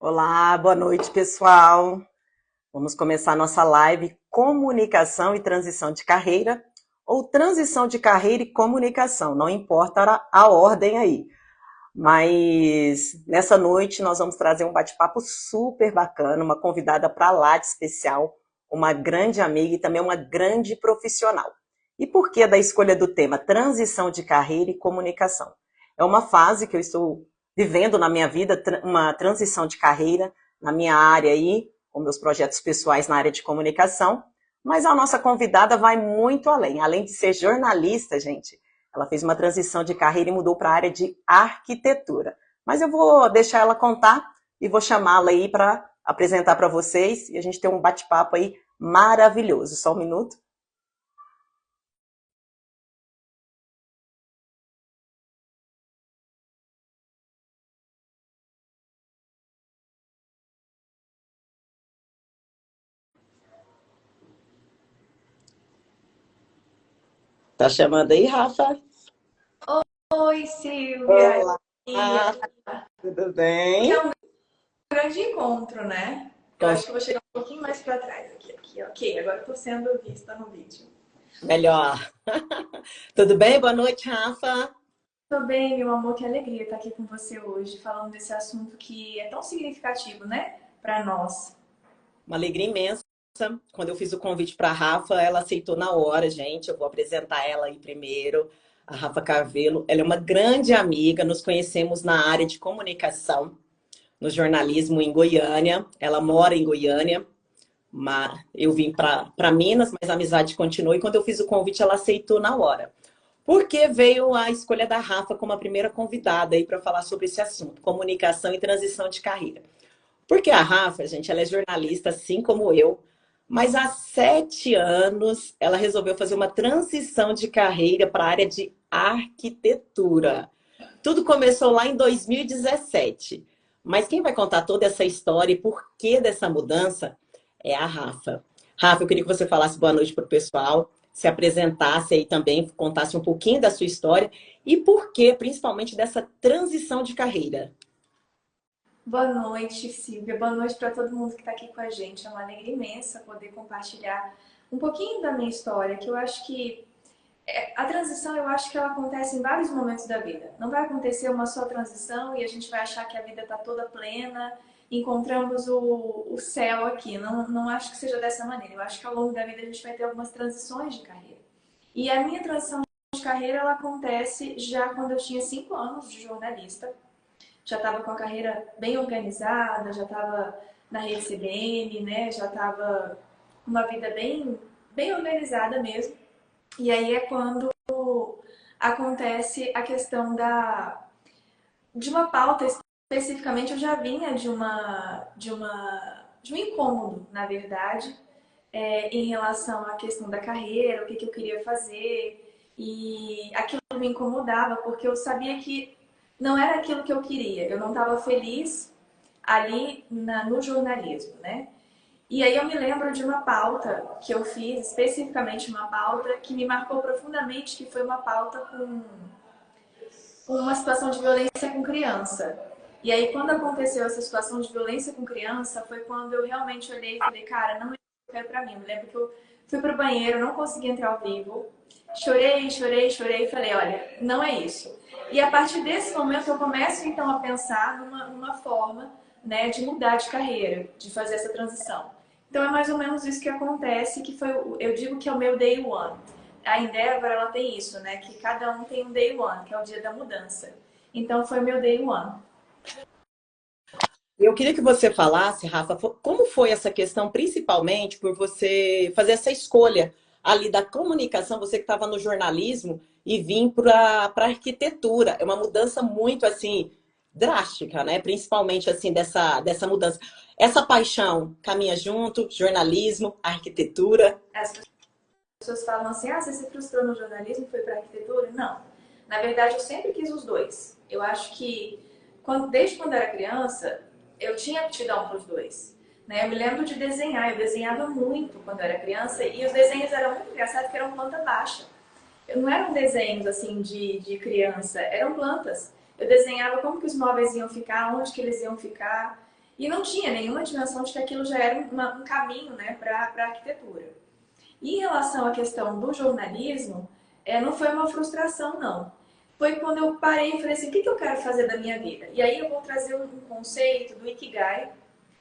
Olá, boa noite, pessoal. Vamos começar nossa live Comunicação e Transição de Carreira, ou Transição de Carreira e Comunicação, não importa a ordem aí. Mas nessa noite nós vamos trazer um bate-papo super bacana, uma convidada para lá de especial, uma grande amiga e também uma grande profissional. E por que da escolha do tema Transição de Carreira e Comunicação? É uma fase que eu estou vivendo na minha vida, uma transição de carreira na minha área aí, com meus projetos pessoais na área de comunicação, mas a nossa convidada vai muito além. Além de ser jornalista, gente, ela fez uma transição de carreira e mudou para a área de arquitetura. Mas eu vou deixar ela contar e vou chamá-la aí para apresentar para vocês e a gente ter um bate-papo aí maravilhoso. Só um minuto. Tá chamando aí, Rafa? Oi, Silvia. Olá, E tudo porque bem? é um grande encontro, né? Eu acho que eu vou chegar um pouquinho mais para trás aqui. Ok, agora eu tô sendo vista no vídeo. Melhor. Tudo bem? Boa noite, Rafa. Tô bem, meu amor, que alegria estar aqui com você hoje, falando desse assunto que é tão significativo, né, para nós. Uma alegria imensa. Quando eu fiz o convite para a Rafa, ela aceitou na hora, gente. Eu vou apresentar ela aí primeiro. A Rafa Carvelo, ela é uma grande amiga, nos conhecemos na área de comunicação, no jornalismo em Goiânia. Ela mora em Goiânia, mas eu vim para Minas, mas a amizade continuou. E quando eu fiz o convite, ela aceitou na hora. Porque veio a escolha da Rafa como a primeira convidada aí para falar sobre esse assunto, comunicação e transição de carreira. Porque a Rafa, gente, ela é jornalista, assim como eu, mas há 7 anos ela resolveu fazer uma transição de carreira para a área de arquitetura. Tudo começou lá em 2017. Mas quem vai contar toda essa história e por que dessa mudança é a Rafa. Rafa, eu queria que você falasse boa noite para o pessoal, se apresentasse aí também, contasse um pouquinho da sua história e por que, principalmente, dessa transição de carreira. Boa noite, Silvia. Boa noite para todo mundo que está aqui com a gente. É uma alegria imensa poder compartilhar um pouquinho da minha história, que eu acho que a transição, eu acho que ela acontece em vários momentos da vida. Não vai acontecer uma só transição e a gente vai achar que a vida está toda plena, encontramos o céu aqui. Não, não acho que seja dessa maneira. Eu acho que ao longo da vida a gente vai ter algumas transições de carreira. E a minha transição de carreira, ela acontece já quando eu tinha 5 anos de jornalista. Já estava com a carreira bem organizada, já estava na rede CBN, né? Já estava com uma vida bem organizada mesmo. E aí é quando acontece a questão de uma pauta especificamente. Eu já vinha de um incômodo, na verdade, em relação à questão da carreira, o que eu queria fazer. E aquilo me incomodava porque eu sabia que não era aquilo que eu queria. Eu não estava feliz ali no jornalismo, né? E aí eu me lembro de uma pauta que eu fiz, especificamente uma pauta que me marcou profundamente, que foi uma pauta com uma situação de violência com criança. E aí quando aconteceu essa situação de violência com criança, foi quando eu realmente olhei e falei, cara, não é isso que eu quero pra mim. Eu me lembro que eu fui pro banheiro, não consegui entrar ao vivo, chorei e falei, olha, não é isso. E a partir desse momento eu começo então a pensar numa forma, né, de mudar de carreira, de fazer essa transição. Então é mais ou menos isso que acontece, que foi, eu digo que é o meu day one. A Endeavor, ela tem isso, né, que cada um tem um day one, que é o dia da mudança. Então foi o meu day one. Eu queria que você falasse, Rafa, como foi essa questão, principalmente por você fazer essa escolha ali da comunicação, você que estava no jornalismo e vir para a arquitetura. É uma mudança muito assim drástica, né? Principalmente assim dessa mudança. Essa paixão caminha junto, jornalismo, arquitetura. As pessoas falam assim, ah, você se frustrou no jornalismo e foi para arquitetura? Não. Na verdade, eu sempre quis os dois. Eu acho que, desde quando eu era criança, eu tinha aptidão para os dois. Né? Eu me lembro de desenhar, eu desenhava muito quando eu era criança e os desenhos eram muito engraçados porque eram planta baixa. Eu não eram desenhos assim de criança, eram plantas. Eu desenhava como que os móveis iam ficar, onde que eles iam ficar. E não tinha nenhuma dimensão de que aquilo já era um caminho, né, para a arquitetura. E em relação à questão do jornalismo, não foi uma frustração, não. Foi quando eu parei e falei assim, o que eu quero fazer da minha vida? E aí eu vou trazer um conceito do Ikigai,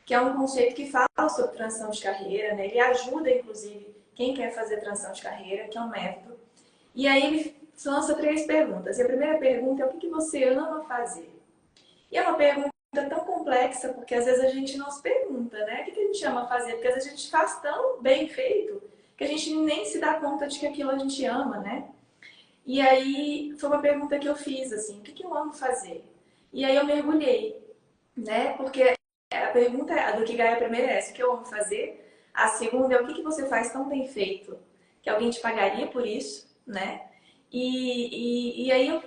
que é um conceito que fala sobre transição de carreira, né? Ele ajuda, inclusive, quem quer fazer transição de carreira, que é um método. E aí ele lança 3 perguntas. E a primeira pergunta é o que você ama fazer? E é uma pergunta tão complexa, porque às vezes a gente não se pergunta, né? O que a gente ama fazer? Porque às vezes a gente faz tão bem feito que a gente nem se dá conta de que aquilo a gente ama, né? E aí foi uma pergunta que eu fiz, assim, o que eu amo fazer? E aí eu mergulhei, né? Porque a pergunta a do que ganha a primeira é essa, o que eu amo fazer? A segunda é o que você faz tão bem feito que alguém te pagaria por isso, né? E aí eu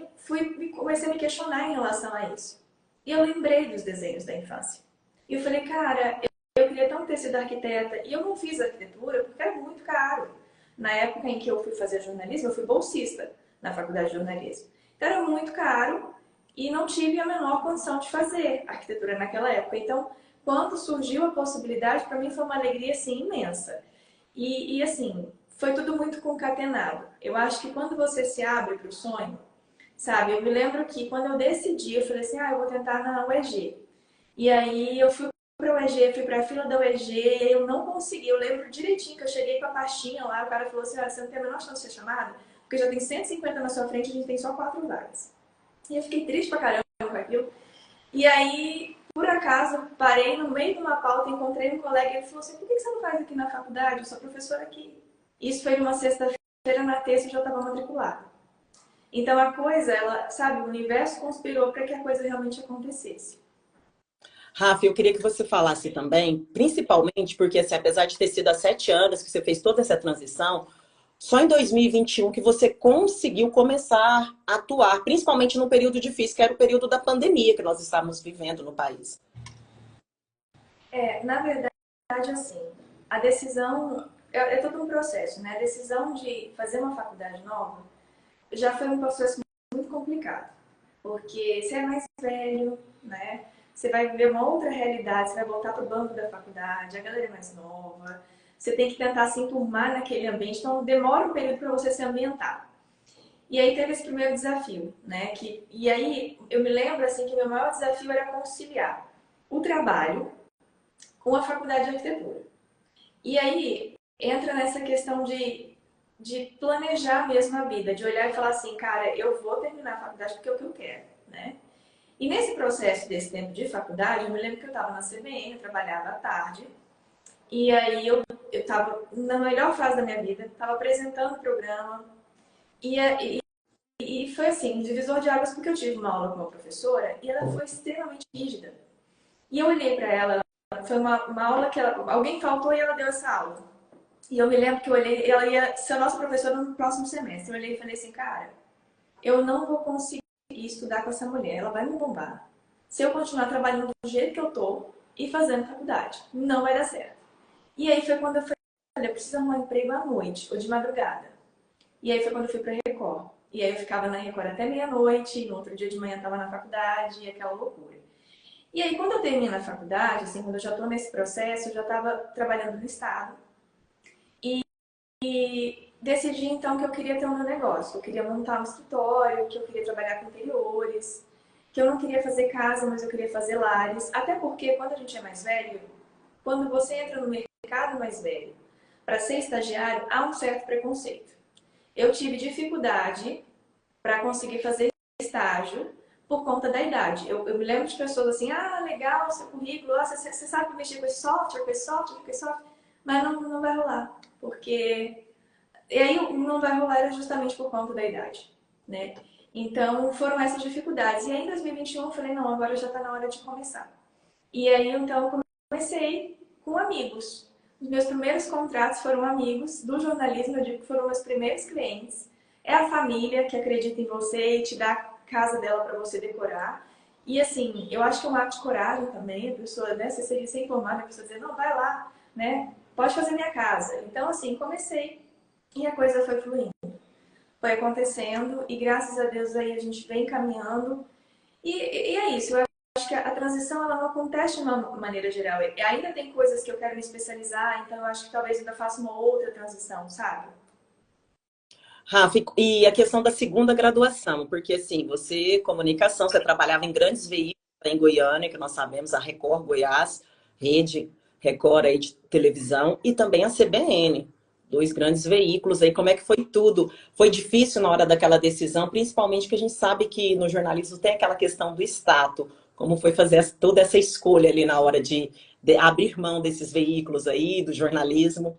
comecei a me questionar em relação a isso. E eu lembrei dos desenhos da infância. E eu falei, cara, eu queria tanto ter sido arquiteta. E eu não fiz arquitetura porque era muito caro. Na época em que eu fui fazer jornalismo, eu fui bolsista na faculdade de jornalismo. Então era muito caro e não tive a menor condição de fazer arquitetura naquela época. Então, quando surgiu a possibilidade, para mim foi uma alegria assim imensa. E assim, foi tudo muito concatenado. Eu acho que quando você se abre para o sonho, sabe? Eu me lembro que quando eu decidi, eu falei assim, eu vou tentar na UEG. E aí eu fui para o UEG, fui para a fila da UEG, e aí eu não consegui. Eu lembro direitinho que eu cheguei com a pastinha lá, o cara falou assim, olha, você não tem a menor chance de ser chamada, porque já tem 150 na sua frente e a gente tem só 4 vagas. E eu fiquei triste pra caramba com aquilo. E aí, por acaso, parei no meio de uma pauta, encontrei um colega e ele falou assim, por que você não faz aqui na faculdade? Eu sou professora aqui. Isso foi numa sexta-feira, na terça eu já estava matriculada. Então a coisa, ela, sabe, o universo conspirou para que a coisa realmente acontecesse. Rafa, eu queria que você falasse também, principalmente porque, assim, apesar de ter sido há 7 anos que você fez toda essa transição, só em 2021 que você conseguiu começar a atuar, principalmente no período difícil, que era o período da pandemia que nós estávamos vivendo no país. Na verdade, assim, a decisão é todo um processo, né? A decisão de fazer uma faculdade nova já foi um processo muito complicado, porque você é mais velho, né? Você vai viver uma outra realidade, você vai voltar para o banco da faculdade, a galera é mais nova, você tem que tentar se enturmar naquele ambiente, então demora um período para você se ambientar. E aí teve esse primeiro desafio, né? E aí eu me lembro assim que o meu maior desafio era conciliar o trabalho com a faculdade de arquitetura. E aí entra nessa questão de planejar mesmo a vida, de olhar e falar assim, cara, eu vou terminar a faculdade porque é o que eu quero, né? E nesse processo desse tempo de faculdade, eu me lembro que eu estava na CBN, eu trabalhava à tarde, e aí eu estava na melhor fase da minha vida, estava apresentando o programa, e foi assim, um divisor de águas, porque eu tive uma aula com uma professora e ela foi extremamente rígida. E eu olhei para ela, foi uma aula que alguém faltou e ela deu essa aula. E eu me lembro que eu olhei, ela ia ser nossa professora no próximo semestre. Eu olhei e falei assim, cara, eu não vou conseguir estudar com essa mulher, ela vai me bombar. Se eu continuar trabalhando do jeito que eu tô e fazendo faculdade, não vai dar certo. E aí foi quando eu falei, eu preciso arrumar um emprego à noite ou de madrugada. E aí foi quando eu fui pra Record. E aí eu ficava na Record até meia-noite, no outro dia de manhã estava na faculdade, e aquela loucura. E aí quando eu termino a faculdade, assim, quando eu já estou nesse processo, eu já estava trabalhando no Estado. E decidi então que eu queria ter um negócio, que eu queria montar um escritório, que eu queria trabalhar com interiores, que eu não queria fazer casa, mas eu queria fazer lares. Até porque quando a gente é mais velho, quando você entra no mercado mais velho, para ser estagiário, há um certo preconceito. Eu tive dificuldade para conseguir fazer estágio por conta da idade. Eu me lembro de pessoas assim, legal, seu currículo, você sabe mexer com esse software, com esse software, com esse software, mas não vai rolar, porque... E aí não vai rolar era justamente por conta da idade, né? Então foram essas dificuldades. E aí em 2021 eu falei, não, agora já está na hora de começar. E aí então eu comecei com amigos. Os meus primeiros contratos foram amigos do jornalismo, eu digo que foram meus primeiros clientes. É a família que acredita em você e te dá a casa dela para você decorar. E assim, eu acho que é um ato de coragem também, a pessoa, né, você ser recém-formada, a pessoa dizer, não, vai lá, né, pode fazer minha casa. Então assim, comecei e a coisa foi fluindo. Foi acontecendo e graças a Deus aí a gente vem caminhando. E é isso, eu acho acho que a transição ela não acontece de uma maneira geral. E ainda tem coisas que eu quero me especializar, então eu acho que talvez ainda faça uma outra transição, sabe? Rafa, e a questão da segunda graduação, porque assim, você, comunicação, você trabalhava em grandes veículos em Goiânia, que nós sabemos, a Record Goiás, Rede Record aí de televisão, e também a CBN, dois grandes veículos aí. Como é que foi tudo? Foi difícil na hora daquela decisão, principalmente que a gente sabe que no jornalismo tem aquela questão do status. Como foi fazer toda essa escolha ali na hora de abrir mão desses veículos aí, do jornalismo?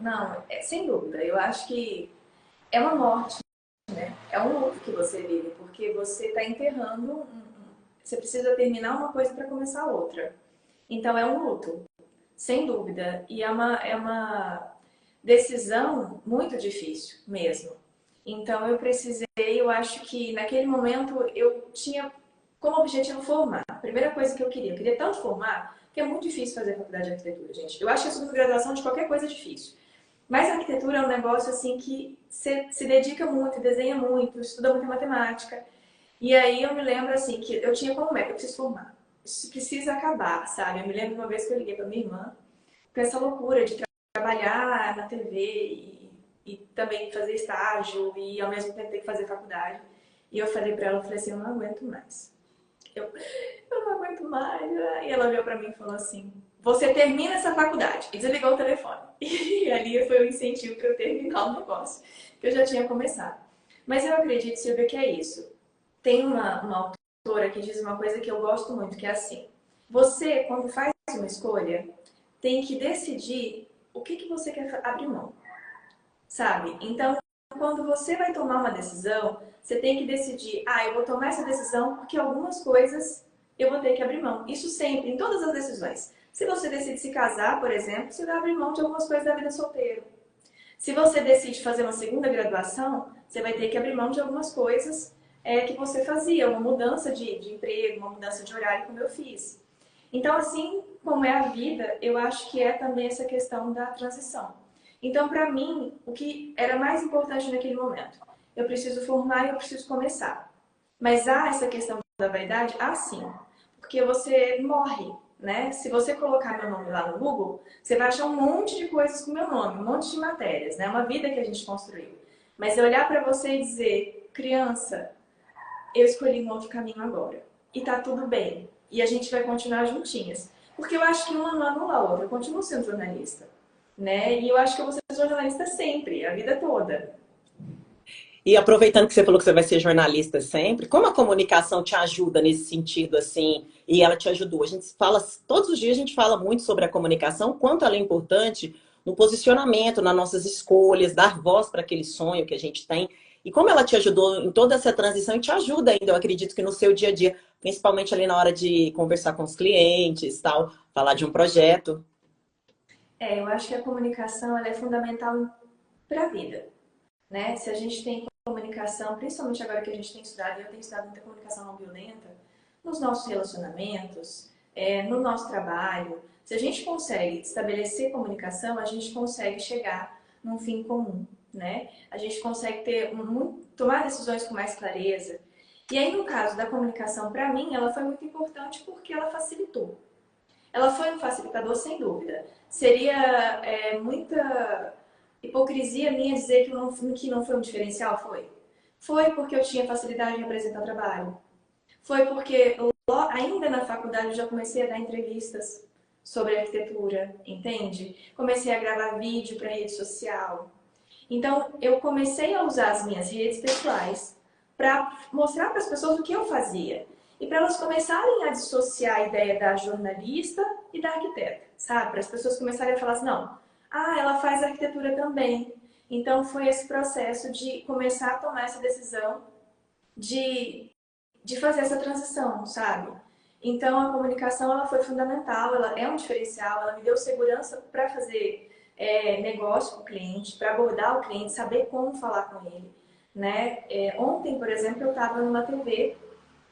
Não, sem dúvida. Eu acho que é uma morte, né? É um luto que você vive, porque você está enterrando. Você precisa terminar uma coisa para começar outra. Então é um luto, sem dúvida. E é uma decisão muito difícil mesmo. Então eu precisei, eu acho que naquele momento eu tinha como objetivo formar. A primeira coisa que eu queria tanto formar, que é muito difícil fazer faculdade de arquitetura, gente. Eu acho que a segunda graduação de qualquer coisa é difícil. Mas a arquitetura é um negócio assim que você se dedica muito, desenha muito, estuda muita matemática. E aí eu me lembro assim que eu tinha como meta, eu preciso formar. Isso precisa acabar, sabe? Eu me lembro uma vez que eu liguei para minha irmã com essa loucura de trabalhar na TV e também fazer estágio e ao mesmo tempo ter que fazer faculdade. E eu falei para ela, eu falei assim, eu não aguento mais. Eu, eu não aguento mais. E ela olhou para mim e falou assim, você termina essa faculdade. E desligou o telefone. E ali foi o incentivo para eu terminar o negócio, que eu já tinha começado. Mas eu acredito, Silvia, que é isso. Tem uma autora que diz uma coisa que eu gosto muito, que é assim. Você, quando faz uma escolha, tem que decidir o que você quer abrir mão, sabe? Então, quando você vai tomar uma decisão, você tem que decidir, eu vou tomar essa decisão porque algumas coisas eu vou ter que abrir mão. Isso sempre, em todas as decisões. Se você decide se casar, por exemplo, você vai abrir mão de algumas coisas da vida solteiro. Se você decide fazer uma segunda graduação, você vai ter que abrir mão de algumas coisas que você fazia, uma mudança de emprego, uma mudança de horário, como eu fiz. Então, assim como é a vida, eu acho que é também essa questão da transição. Então, para mim, o que era mais importante naquele momento? Eu preciso formar e eu preciso começar. Mas há essa questão da vaidade? Há sim. Porque você morre, né? Se você colocar meu nome lá no Google, você vai achar um monte de coisas com meu nome, um monte de matérias, né? Uma vida que a gente construiu. Mas eu olhar para você e dizer, criança, eu escolhi um outro caminho agora. E tá tudo bem. E a gente vai continuar juntinhas. Porque eu acho que uma não anula a outra. Eu continuo sendo jornalista, né? E eu acho que eu vou ser jornalista sempre, a vida toda. E aproveitando que você falou que você vai ser jornalista sempre, como a comunicação te ajuda nesse sentido, assim, e ela te ajudou? A gente fala, todos os dias a gente fala muito sobre a comunicação, quanto ela é importante no posicionamento, nas nossas escolhas, dar voz para aquele sonho que a gente tem. E como ela te ajudou em toda essa transição e te ajuda ainda, eu acredito que no seu dia a dia, principalmente ali na hora de conversar com os clientes, tal, falar de um projeto. Eu acho que a comunicação ela é fundamental para a vida, né? Se a gente tem comunicação, principalmente agora que a gente tem estudado, e eu tenho estudado muita comunicação não violenta, nos nossos relacionamentos, no nosso trabalho, se a gente consegue estabelecer comunicação, a gente consegue chegar num fim comum, né? A gente consegue tomar decisões com mais clareza. E aí, no caso da comunicação, para mim, ela foi muito importante porque ela facilitou. Ela foi um facilitador, sem dúvida. Seria muita hipocrisia minha dizer que não foi um diferencial? Foi. Foi porque eu tinha facilidade em apresentar trabalho. Foi porque ainda na faculdade eu já comecei a dar entrevistas sobre arquitetura, entende? Comecei a gravar vídeo para rede social. Então eu comecei a usar as minhas redes pessoais para mostrar para as pessoas o que eu fazia. E para elas começarem a dissociar a ideia da jornalista e da arquiteta, sabe? Para as pessoas começarem a falar assim, não, ela faz arquitetura também. Então foi esse processo de começar a tomar essa decisão de, de fazer essa transição, sabe? Então a comunicação ela foi fundamental, ela é um diferencial, ela me deu segurança para fazer negócio com o cliente, para abordar o cliente, saber como falar com ele, né? Ontem, por exemplo, eu estava numa TV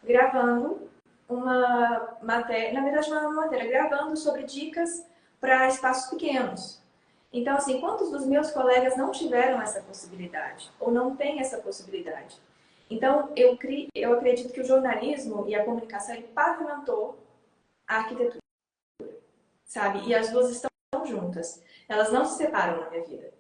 gravando uma matéria, na verdade não é uma matéria, gravando sobre dicas para espaços pequenos. Então, assim, quantos dos meus colegas não tiveram essa possibilidade? Ou não têm essa possibilidade? Então, eu acredito que o jornalismo e a comunicação, ele pavimentou a arquitetura, sabe? E as duas estão juntas. Elas não se separam na minha vida.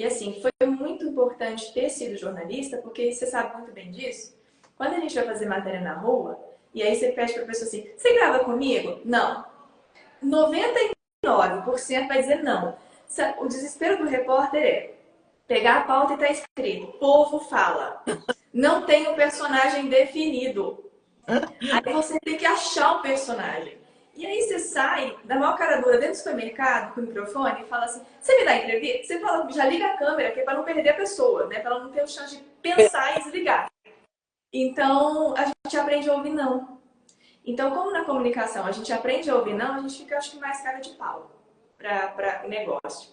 Assim, foi muito importante ter sido jornalista, porque você sabe muito bem disso. Quando a gente vai fazer matéria na rua, e aí você pede para a pessoa assim, você grava comigo? Não. 99% vai dizer não. O desespero do repórter é pegar a pauta e tá escrito, povo fala. Não tem um personagem definido. Aí você tem que achar o personagem. E aí você sai, da maior cara dura, dentro do supermercado, com o microfone, e fala assim, você me dá entrevista? Você fala, já liga a câmera, que é para não perder a pessoa, né? Para ela não ter o chance de pensar e desligar. Então, a gente aprende a ouvir não. Então, como na comunicação a gente aprende a ouvir não, a gente fica, acho que, mais cara de pau para o negócio.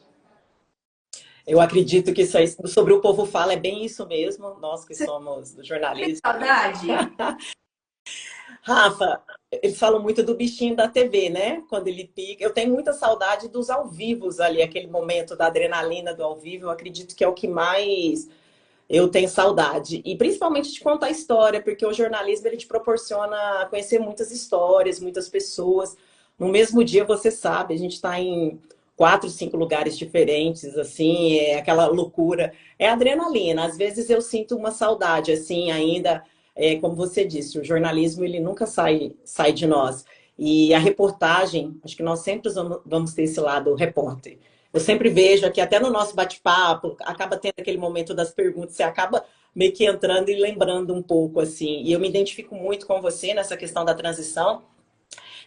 Eu acredito que isso aí, sobre o povo fala, é bem isso mesmo, nós que somos do Tem jornalismo. saudade? Rafa, eles falam muito do bichinho da TV, né? Quando ele pica. Eu tenho muita saudade dos ao vivos ali, aquele momento da adrenalina do ao vivo. Eu acredito que é o que mais eu tenho saudade. E principalmente de contar a história, porque o jornalismo ele te proporciona conhecer muitas histórias, muitas pessoas. No mesmo dia, você sabe, a gente está em 4, 5 lugares diferentes, assim, é aquela loucura. É adrenalina. Às vezes eu sinto uma saudade, assim, ainda, como você disse, o jornalismo ele nunca sai de nós. E a reportagem, acho que nós sempre vamos ter esse lado repórter. Eu sempre vejo aqui, até no nosso bate-papo, acaba tendo aquele momento das perguntas, você acaba meio que entrando e lembrando um pouco, assim. E eu me identifico muito com você nessa questão da transição.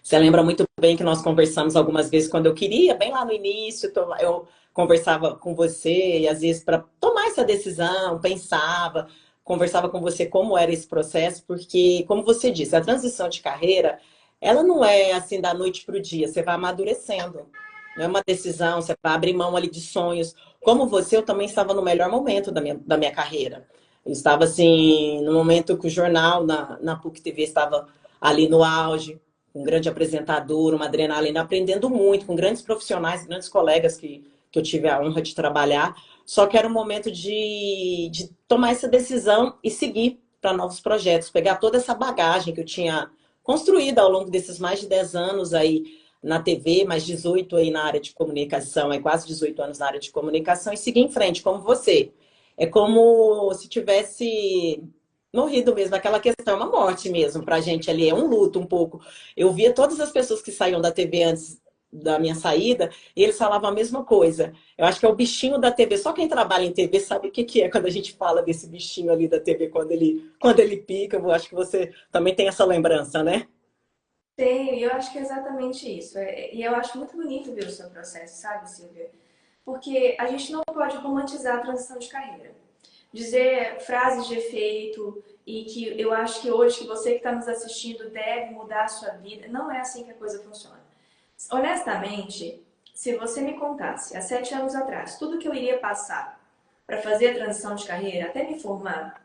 Você lembra muito bem que nós conversamos algumas vezes quando eu queria, bem lá no início, eu conversava com você, e às vezes para tomar essa decisão, pensava, conversava com você como era esse processo, porque, como você disse, a transição de carreira, ela não é assim da noite para o dia, você vai amadurecendo. Não é uma decisão, você vai abrir mão ali de sonhos. Como você, eu também estava no melhor momento da minha carreira. Eu estava assim, no momento que o jornal na PUC TV estava ali no auge, um grande apresentador, uma adrenalina, aprendendo muito com grandes profissionais, grandes colegas que eu tive a honra de trabalhar. Só que era um momento de tomar essa decisão e seguir para novos projetos, pegar toda essa bagagem que eu tinha construído ao longo desses mais de 10 anos aí na TV, mais 18 aí na área de comunicação, aí quase 18 anos na área de comunicação, e seguir em frente, como você. É como se tivesse morrido mesmo, aquela questão, é uma morte mesmo pra gente ali, é um luto um pouco. Eu via todas as pessoas que saíam da TV antes da minha saída, e eles falavam a mesma coisa. Eu acho que é o bichinho da TV. Só quem trabalha em TV sabe o que é quando a gente fala desse bichinho ali da TV, quando ele pica. Eu acho que você também tem essa lembrança, né? Tenho, e eu acho que é exatamente isso. E eu acho muito bonito ver o seu processo, sabe, Silvia? Porque a gente não pode romantizar a transição de carreira. Dizer frases de efeito e que eu acho que hoje que você que está nos assistindo deve mudar a sua vida. Não é assim que a coisa funciona. Honestamente, se você me contasse há 7 anos atrás tudo que eu iria passar para fazer a transição de carreira, até me formar,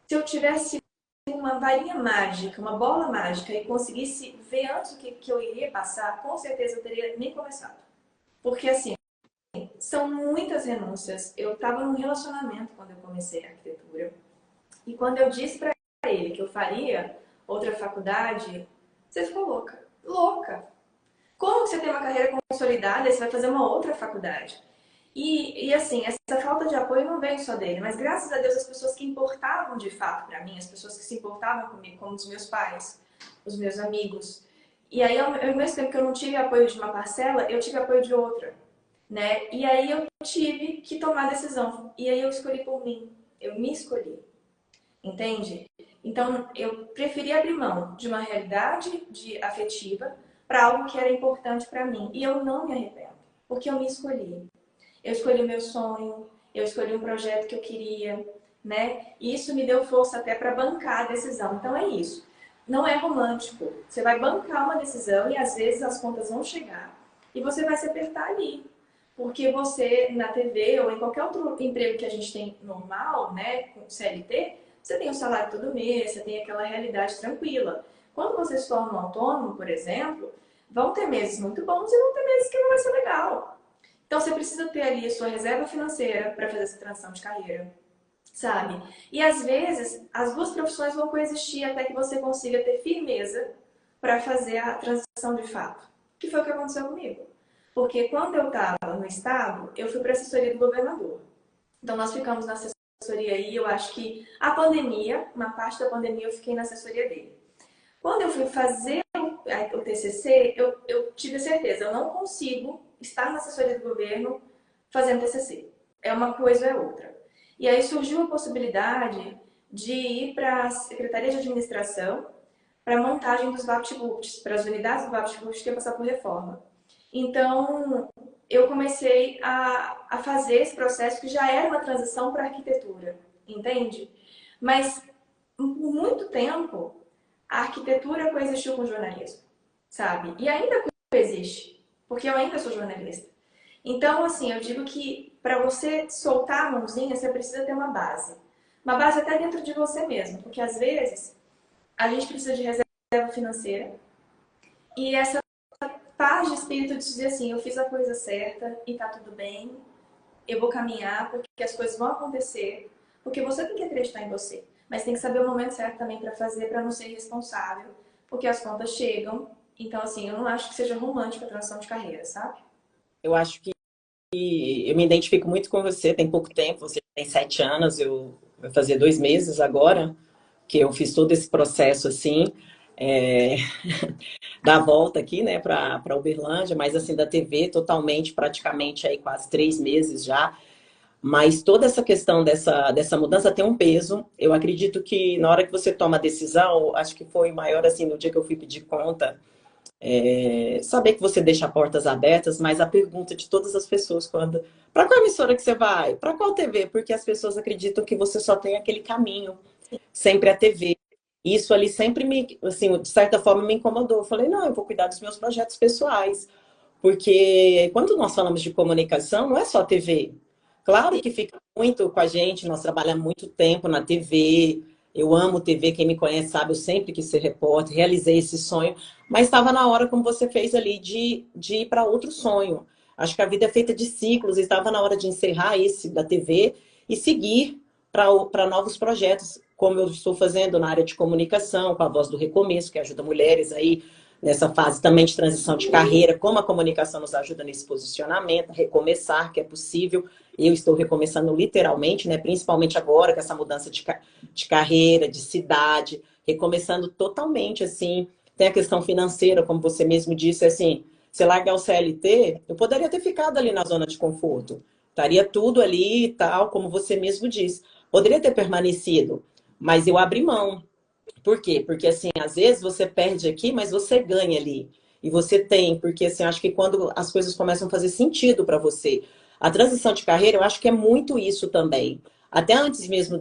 se eu tivesse uma varinha mágica, uma bola mágica e conseguisse ver antes o que eu iria passar, com certeza eu teria nem começado. Porque assim, são muitas renúncias. Eu estava num relacionamento quando eu comecei a arquitetura. E quando eu disse para ele que eu faria outra faculdade, você ficou louca. Louca. Como você tem uma carreira consolidada e você vai fazer uma outra faculdade? E assim, essa falta de apoio não veio só dele, mas graças a Deus as pessoas que importavam de fato para mim, as pessoas que se importavam comigo, como os meus pais, os meus amigos. E aí, ao mesmo tempo que eu não tive apoio de uma parcela, eu tive apoio de outra, né? E aí eu tive que tomar a decisão. E aí eu escolhi por mim. Eu me escolhi. Entende? Então, eu preferi abrir mão de uma realidade afetiva para algo que era importante para mim. E eu não me arrependo, porque eu me escolhi. Eu escolhi o meu sonho, eu escolhi um projeto que eu queria, né? E isso me deu força até para bancar a decisão. Então é isso. Não é romântico. Você vai bancar uma decisão e às vezes as contas vão chegar e você vai se apertar ali. Porque você, na TV ou em qualquer outro emprego que a gente tem normal, né, com CLT, você tem o salário todo mês, você tem aquela realidade tranquila. Quando você se torna um autônomo, por exemplo, vão ter meses muito bons e vão ter meses que não vai ser legal. Então, você precisa ter ali a sua reserva financeira para fazer essa transição de carreira. sabe? E às vezes as duas profissões vão coexistir até que você consiga ter firmeza para fazer a transição de fato. Que foi o que aconteceu comigo. Porque quando eu estava no estado, eu fui para a assessoria do governador. Então nós ficamos na assessoria aí, eu acho que a pandemia, uma parte da pandemia eu fiquei na assessoria dele. Quando eu fui fazer o TCC, eu tive certeza, eu não consigo estar na assessoria do governo fazendo TCC. É uma coisa ou é outra. E aí surgiu a possibilidade de ir para a Secretaria de Administração para a montagem dos VaptVupt, para as unidades do VaptVupt que iam passar por reforma. Então, eu comecei a fazer esse processo que já era uma transição para a arquitetura, entende? Mas, por muito tempo, a arquitetura coexistiu com o jornalismo, sabe? E ainda coexiste, porque eu ainda sou jornalista. Então, assim, eu digo que para você soltar a mãozinha, você precisa ter uma base. Uma base até dentro de você mesmo, porque às vezes a gente precisa de reserva financeira e essa paz de espírito de dizer assim, eu fiz a coisa certa e tá tudo bem, eu vou caminhar porque as coisas vão acontecer, porque você tem que acreditar em você, mas tem que saber o momento certo também para fazer, para não ser irresponsável, porque as contas chegam. Então, assim, eu não acho que seja romântica a transição de carreira, sabe? Eu acho que eu me identifico muito com você, tem pouco tempo, você tem 7 anos, eu vou fazer 2 meses agora, que eu fiz todo esse processo assim, é, da volta aqui, né, para Uberlândia, mas assim, da TV totalmente, praticamente aí quase 3 meses já. Mas toda essa questão dessa mudança tem um peso. Eu acredito que na hora que você toma a decisão, acho que foi maior assim no dia que eu fui pedir conta, saber que você deixa portas abertas, mas a pergunta de todas as pessoas quando, para qual emissora que você vai? Para qual TV? Porque as pessoas acreditam que você só tem aquele caminho, sempre a TV. Isso ali sempre me, assim, de certa forma me incomodou. Eu falei, não, eu vou cuidar dos meus projetos pessoais. Porque quando nós falamos de comunicação, não é só TV. Claro que fica muito com a gente, nós trabalhamos muito tempo na TV. Eu amo TV, quem me conhece sabe, eu sempre quis ser repórter, realizei esse sonho, mas estava na hora, como você fez ali, de ir para outro sonho. Acho que a vida é feita de ciclos, e estava na hora de encerrar esse da TV e seguir para novos projetos, como eu estou fazendo na área de comunicação, com a Voz do Recomeço, que ajuda mulheres aí nessa fase também de transição de carreira, como a comunicação nos ajuda nesse posicionamento, recomeçar, que é possível. Eu estou recomeçando literalmente, né? Principalmente agora, com essa mudança de carreira, de cidade, recomeçando totalmente, assim. Tem a questão financeira, como você mesmo disse, assim, se largar o CLT, eu poderia ter ficado ali na zona de conforto. Estaria tudo ali e tal, como você mesmo disse. Poderia ter permanecido, mas eu abri mão. Por quê? Porque, assim, às vezes você perde aqui, mas você ganha ali. E você tem, porque, assim, eu acho que quando as coisas começam a fazer sentido para você. A transição de carreira, eu acho que é muito isso também. Até antes mesmo,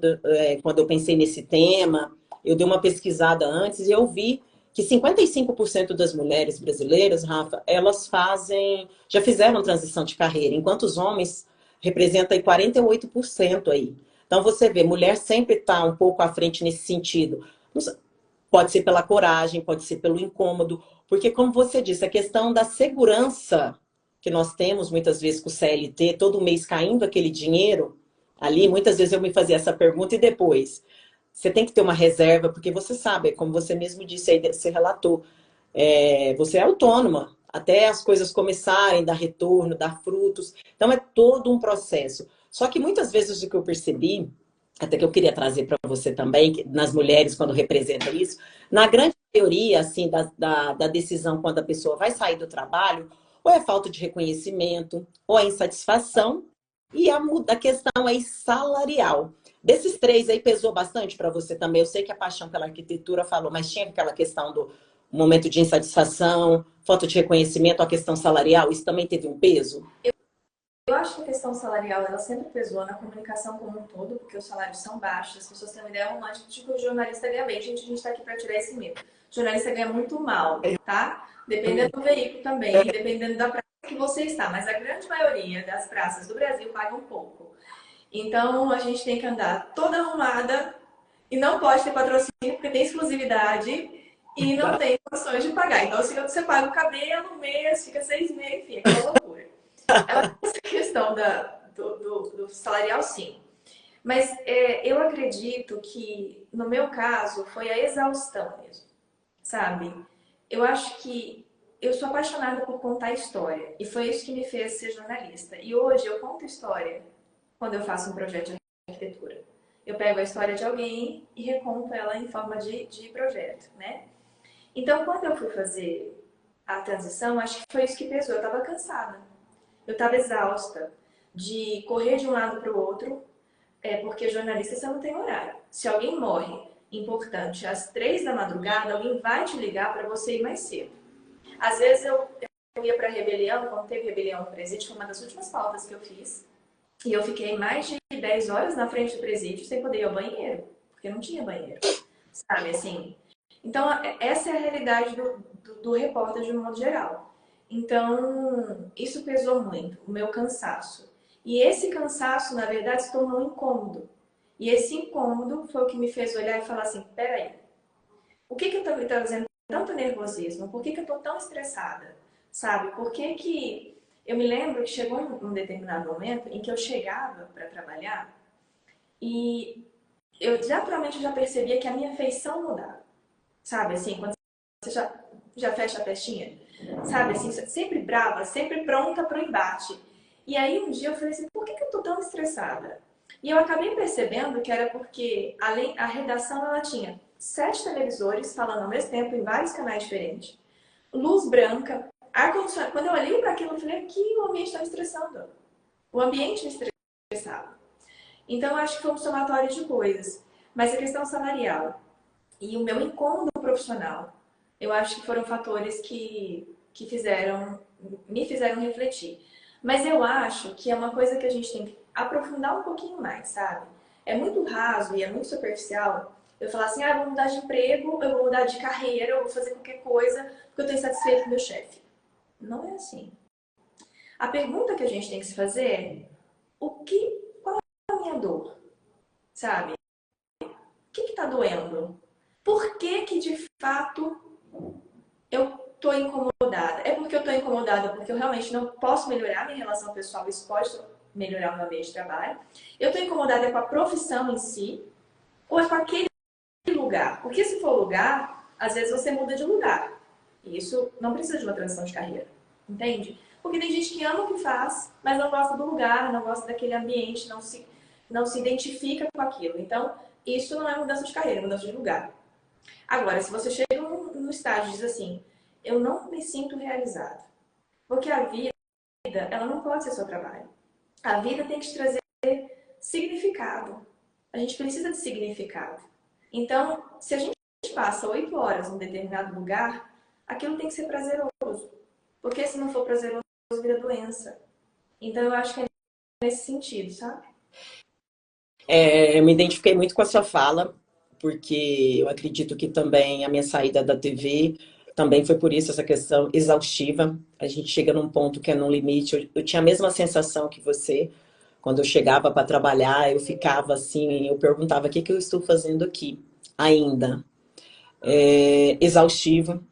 quando eu pensei nesse tema, eu dei uma pesquisada antes e eu vi que 55% das mulheres brasileiras, Rafa, elas já fizeram transição de carreira, enquanto os homens representam aí 48% aí. Então, você vê, mulher sempre está um pouco à frente nesse sentido. Pode ser pela coragem, pode ser pelo incômodo, porque, como você disse, a questão da segurança que nós temos muitas vezes com o CLT, todo mês caindo aquele dinheiro ali, muitas vezes eu me fazia essa pergunta e depois. Você tem que ter uma reserva, porque você sabe, como você mesmo disse aí, você relatou, você é autônoma, até as coisas começarem, dar retorno, dar frutos. Então é todo um processo. Só que muitas vezes o que eu percebi até que eu queria trazer para você também, que nas mulheres, quando representam isso, na grande maioria, assim, da decisão quando a pessoa vai sair do trabalho, ou é falta de reconhecimento, ou é insatisfação, e a questão é salarial. Desses três aí, pesou bastante para você também? Eu sei que a paixão pela arquitetura falou, mas tinha aquela questão do momento de insatisfação, falta de reconhecimento, a questão salarial, isso também teve um peso? Eu acho que a questão salarial ela sempre pesou na comunicação como um todo, porque os salários são baixos, as pessoas têm uma ideia romântica de que o jornalista ganha bem. Gente, a gente está aqui para tirar esse medo. O jornalista ganha muito mal, tá? Dependendo do veículo também, dependendo da praça que você está. Mas a grande maioria das praças do Brasil paga um pouco. Então a gente tem que andar toda arrumada e não pode ter patrocínio porque tem exclusividade e não tem condições de pagar. Então se você paga o cabelo, um mês, fica 6 meses, enfim, é aquela loucura. Essa questão do salarial, sim. Mas eu acredito que, no meu caso, foi a exaustão mesmo, sabe? Eu acho que eu sou apaixonada por contar história. E foi isso que me fez ser jornalista. E hoje eu conto história quando eu faço um projeto de arquitetura. Eu pego a história de alguém e reconto ela em forma de projeto, né? Então, quando eu fui fazer a transição, acho que foi isso que pesou. Eu estava cansada. Eu estava exausta de correr de um lado para o outro, porque jornalista você não tem horário. Se alguém morre importante às 3 da madrugada, alguém vai te ligar para você ir mais cedo. Às vezes eu ia para rebelião, quando teve rebelião no presídio, foi uma das últimas pautas que eu fiz. E eu fiquei mais de 10 horas na frente do presídio sem poder ir ao banheiro, porque não tinha banheiro, sabe, assim. Então, essa é a realidade do repórter de um modo geral. Então, isso pesou muito, o meu cansaço. E esse cansaço, na verdade, se tornou um incômodo. E esse incômodo foi o que me fez olhar e falar assim, peraí, o que eu estou me trazendo tanto nervosismo? Por que eu estou tão estressada? Sabe? Por que eu me lembro que chegou um determinado momento em que eu chegava para trabalhar e eu naturalmente já percebia que a minha feição mudava. Sabe, assim, quando você já fecha a testinha? Sabe, assim, sempre brava, sempre pronta para o embate. E aí um dia eu falei assim, por que eu tô tão estressada? E eu acabei percebendo que era porque a redação ela tinha 7 televisores falando ao mesmo tempo em vários canais diferentes, luz branca, ar-condicionado. Quando eu olhei para aquilo, eu falei, aqui o ambiente está me estressando. O ambiente me estressava. Então eu acho que foi um somatório de coisas. Mas a questão salarial e o meu incômodo profissional, eu acho que foram fatores que me fizeram refletir. Mas eu acho que é uma coisa que a gente tem que aprofundar um pouquinho mais, sabe? É muito raso e é muito superficial eu falar assim, eu vou mudar de emprego, eu vou mudar de carreira, eu vou fazer qualquer coisa porque eu estou insatisfeito com o meu chefe. Não é assim. A pergunta que a gente tem que se fazer é, qual é a minha dor? Sabe? O que está doendo? Por que de fato eu estou incomodada? É porque eu estou incomodada porque eu realmente não posso melhorar minha relação pessoal, isso pode melhorar o meu ambiente de trabalho. Eu estou incomodada com a profissão em si, ou é com aquele lugar? Porque se for lugar, às vezes você muda de lugar. E isso não precisa de uma transição de carreira, entende? Porque tem gente que ama o que faz, mas não gosta do lugar, não gosta daquele ambiente, não se identifica com aquilo. Então, isso não é mudança de carreira, é mudança de lugar. Agora, se você chega no estágio e diz assim, eu não me sinto realizado. Porque a vida, ela não pode ser só trabalho. A vida tem que te trazer significado. A gente precisa de significado. Então, se a gente passa 8 horas num determinado lugar, aquilo tem que ser prazeroso. Porque se não for prazeroso, vira doença. Então, eu acho que é nesse sentido, sabe? Eu me identifiquei muito com a sua fala, porque eu acredito que também a minha saída da TV também foi por isso, essa questão exaustiva. A gente chega num ponto que é no limite. Eu tinha a mesma sensação que você. Quando eu chegava para trabalhar, eu ficava assim, eu perguntava, o que eu estou fazendo aqui ainda? Exaustivo.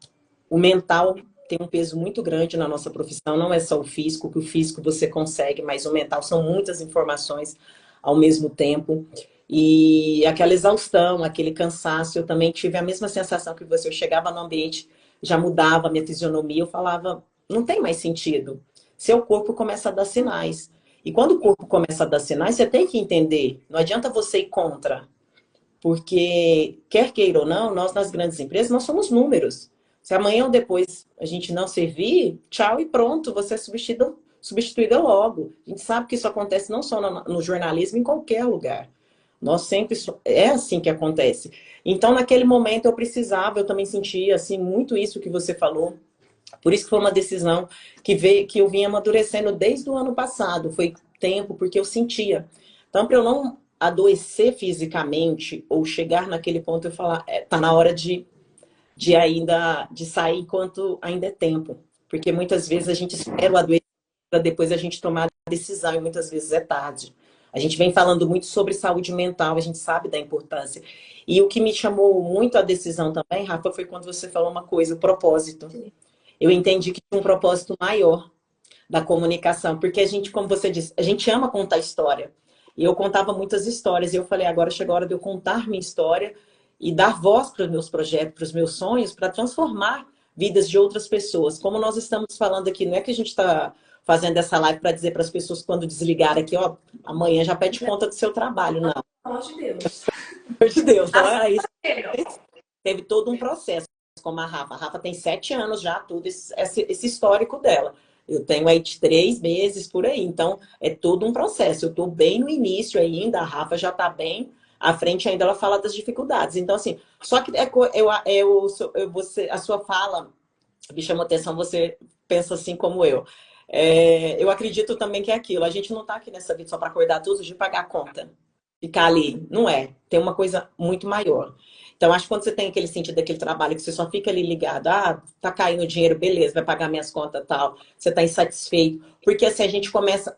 O mental tem um peso muito grande na nossa profissão, não é só o físico, que o físico você consegue, mas o mental são muitas informações ao mesmo tempo. E aquela exaustão, aquele cansaço, eu também tive a mesma sensação que você. Eu chegava no ambiente, já mudava a minha fisionomia, eu falava, não tem mais sentido. Seu corpo começa a dar sinais. E quando o corpo começa a dar sinais, você tem que entender. Não adianta você ir contra. Porque, quer queira ou não, nós nas grandes empresas, nós somos números. Se amanhã ou depois a gente não servir, tchau e pronto, você é substituída logo. A gente sabe que isso acontece não só no jornalismo, em qualquer lugar. Nós sempre é assim que acontece. Então, naquele momento eu precisava, eu também sentia assim muito isso que você falou. Por isso que foi uma decisão que eu vinha amadurecendo desde o ano passado. Foi tempo porque eu sentia. Então, para eu não adoecer fisicamente ou chegar naquele ponto eu falar, tá na hora de sair enquanto ainda é tempo. Porque muitas vezes a gente espera o adoecer para depois a gente tomar a decisão e muitas vezes é tarde. A gente vem falando muito sobre saúde mental, a gente sabe da importância. E o que me chamou muito a decisão também, Rafa, foi quando você falou uma coisa, o propósito. Eu entendi que tinha um propósito maior da comunicação, porque a gente, como você disse, a gente ama contar história. E eu contava muitas histórias. E eu falei, agora chegou a hora de eu contar minha história e dar voz para os meus projetos, para os meus sonhos, para transformar vidas de outras pessoas. Como nós estamos falando aqui, não é que a gente está fazendo essa live para dizer para as pessoas quando desligar aqui, ó, amanhã já pede conta do seu trabalho, não. Pelo amor de Deus. Pelo amor de Deus, não era isso. Acelerou. Teve todo um processo, como a Rafa. A Rafa tem 7 anos já, tudo esse histórico dela. Eu tenho aí de 3 meses por aí. Então, é todo um processo. Eu estou bem no início ainda, a Rafa já está bem à frente ainda, ela fala das dificuldades. Então, assim, só que a sua fala me chamou atenção, você pensa assim como eu. Eu acredito também que é aquilo. A gente não está aqui nessa vida só para acordar todos os dias e pagar a conta. Ficar ali. Não é. Tem uma coisa muito maior. Então, acho que quando você tem aquele sentido daquele trabalho que você só fica ali ligado, tá caindo dinheiro, beleza, vai pagar minhas contas e tal, você tá insatisfeito. Porque assim,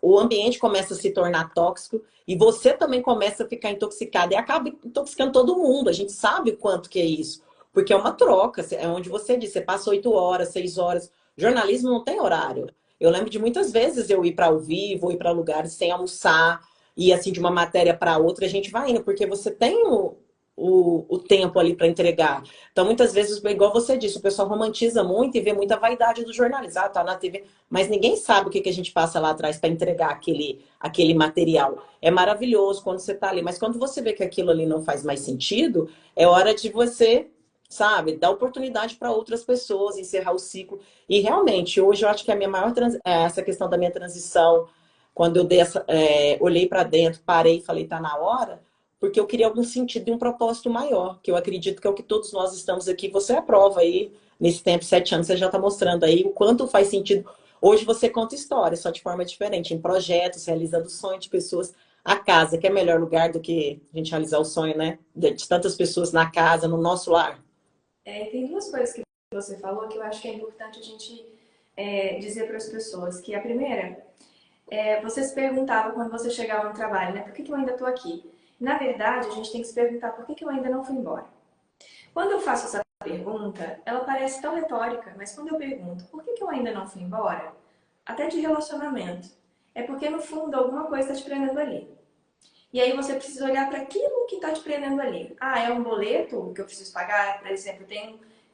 o ambiente começa a se tornar tóxico e você também começa a ficar intoxicado e acaba intoxicando todo mundo. A gente sabe o quanto que é isso. Porque é uma troca, é onde você diz, você passa 8 horas, 6 horas. Jornalismo não tem horário. Eu lembro de muitas vezes eu ir para ao vivo, ir para lugares sem almoçar, e assim, de uma matéria para outra, a gente vai indo, porque você tem o tempo ali para entregar. Então, muitas vezes, igual você disse, o pessoal romantiza muito e vê muita vaidade do jornalismo. Tá na TV, mas ninguém sabe o que a gente passa lá atrás para entregar aquele material. É maravilhoso quando você tá ali, mas quando você vê que aquilo ali não faz mais sentido, é hora de você, sabe, dar oportunidade para outras pessoas, encerrar o ciclo. E realmente, hoje eu acho que a minha maior essa questão da minha transição, quando eu olhei para dentro, parei e falei, tá na hora, porque eu queria algum sentido e um propósito maior, que eu acredito que é o que todos nós estamos aqui. Você aprova aí, nesse tempo, 7 anos, você já está mostrando aí o quanto faz sentido. Hoje você conta histórias, só de forma diferente, em projetos, realizando sonhos de pessoas. A casa, que é melhor lugar do que a gente realizar o sonho, né? De tantas pessoas na casa, no nosso lar. Tem 2 coisas que você falou que eu acho que é importante a gente dizer para as pessoas. Que a primeira, você se perguntava quando você chegava no trabalho, né? Por que eu ainda estou aqui? Na verdade, a gente tem que se perguntar por que eu ainda não fui embora. Quando eu faço essa pergunta, ela parece tão retórica, mas quando eu pergunto por que eu ainda não fui embora, até de relacionamento, é porque no fundo alguma coisa está te prendendo ali. E aí você precisa olhar para aquilo que está te prendendo ali. É um boleto que eu preciso pagar? Por exemplo,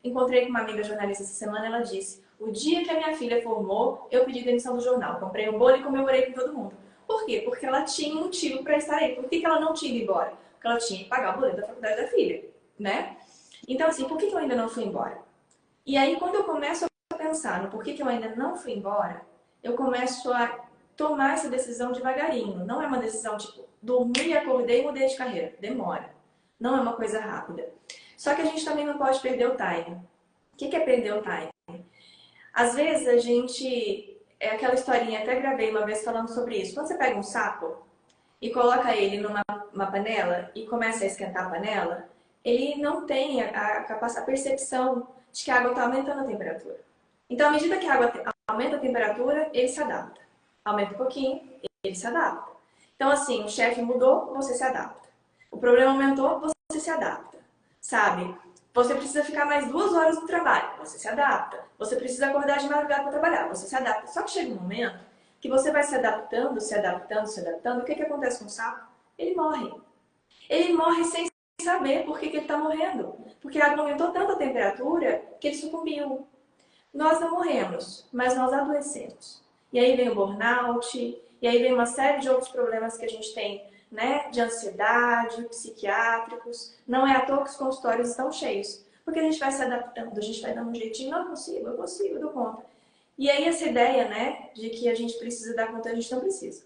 encontrei com uma amiga jornalista essa semana, ela disse, o dia que a minha filha formou, eu pedi demissão do jornal. Comprei um bolo e comemorei com todo mundo. Por quê? Porque ela tinha um motivo para estar aí. Por que ela não tinha ido embora? Porque ela tinha que pagar o boleto da faculdade da filha, né? Então, assim, por que eu ainda não fui embora? E aí, quando eu começo a pensar no porquê que eu ainda não fui embora, eu começo a tomar essa decisão devagarinho. Não é uma decisão tipo, dormi, acordei e mudei de carreira. Demora. Não é uma coisa rápida. Só que a gente também não pode perder o time. O que é perder o time? Às vezes a gente... É aquela historinha, até gravei uma vez falando sobre isso. Quando você pega um sapo e coloca ele numa panela e começa a esquentar a panela, ele não tem a percepção de que a água está aumentando a temperatura. Então, à medida que a água aumenta a temperatura, ele se adapta. Aumenta um pouquinho, ele se adapta. Então, assim, o chefe mudou, você se adapta. O problema aumentou, você se adapta. Sabe? Você precisa ficar mais 2 horas no trabalho, você se adapta. Você precisa acordar de madrugada para trabalhar, você se adapta. Só que chega um momento que você vai se adaptando, se adaptando, se adaptando. O que acontece com o sapo? Ele morre. Ele morre sem saber por que ele está morrendo. Porque a água aumentou tanto a temperatura que ele sucumbiu. Nós não morremos, mas nós adoecemos. E aí vem o burnout, e aí vem uma série de outros problemas que a gente tem, né? De ansiedade, psiquiátricos. Não é à toa que os consultórios estão cheios. Porque a gente vai se adaptando, a gente vai dando um jeitinho, não eu consigo, eu dou conta. E aí essa ideia, né, de que a gente precisa dar conta, a gente não precisa.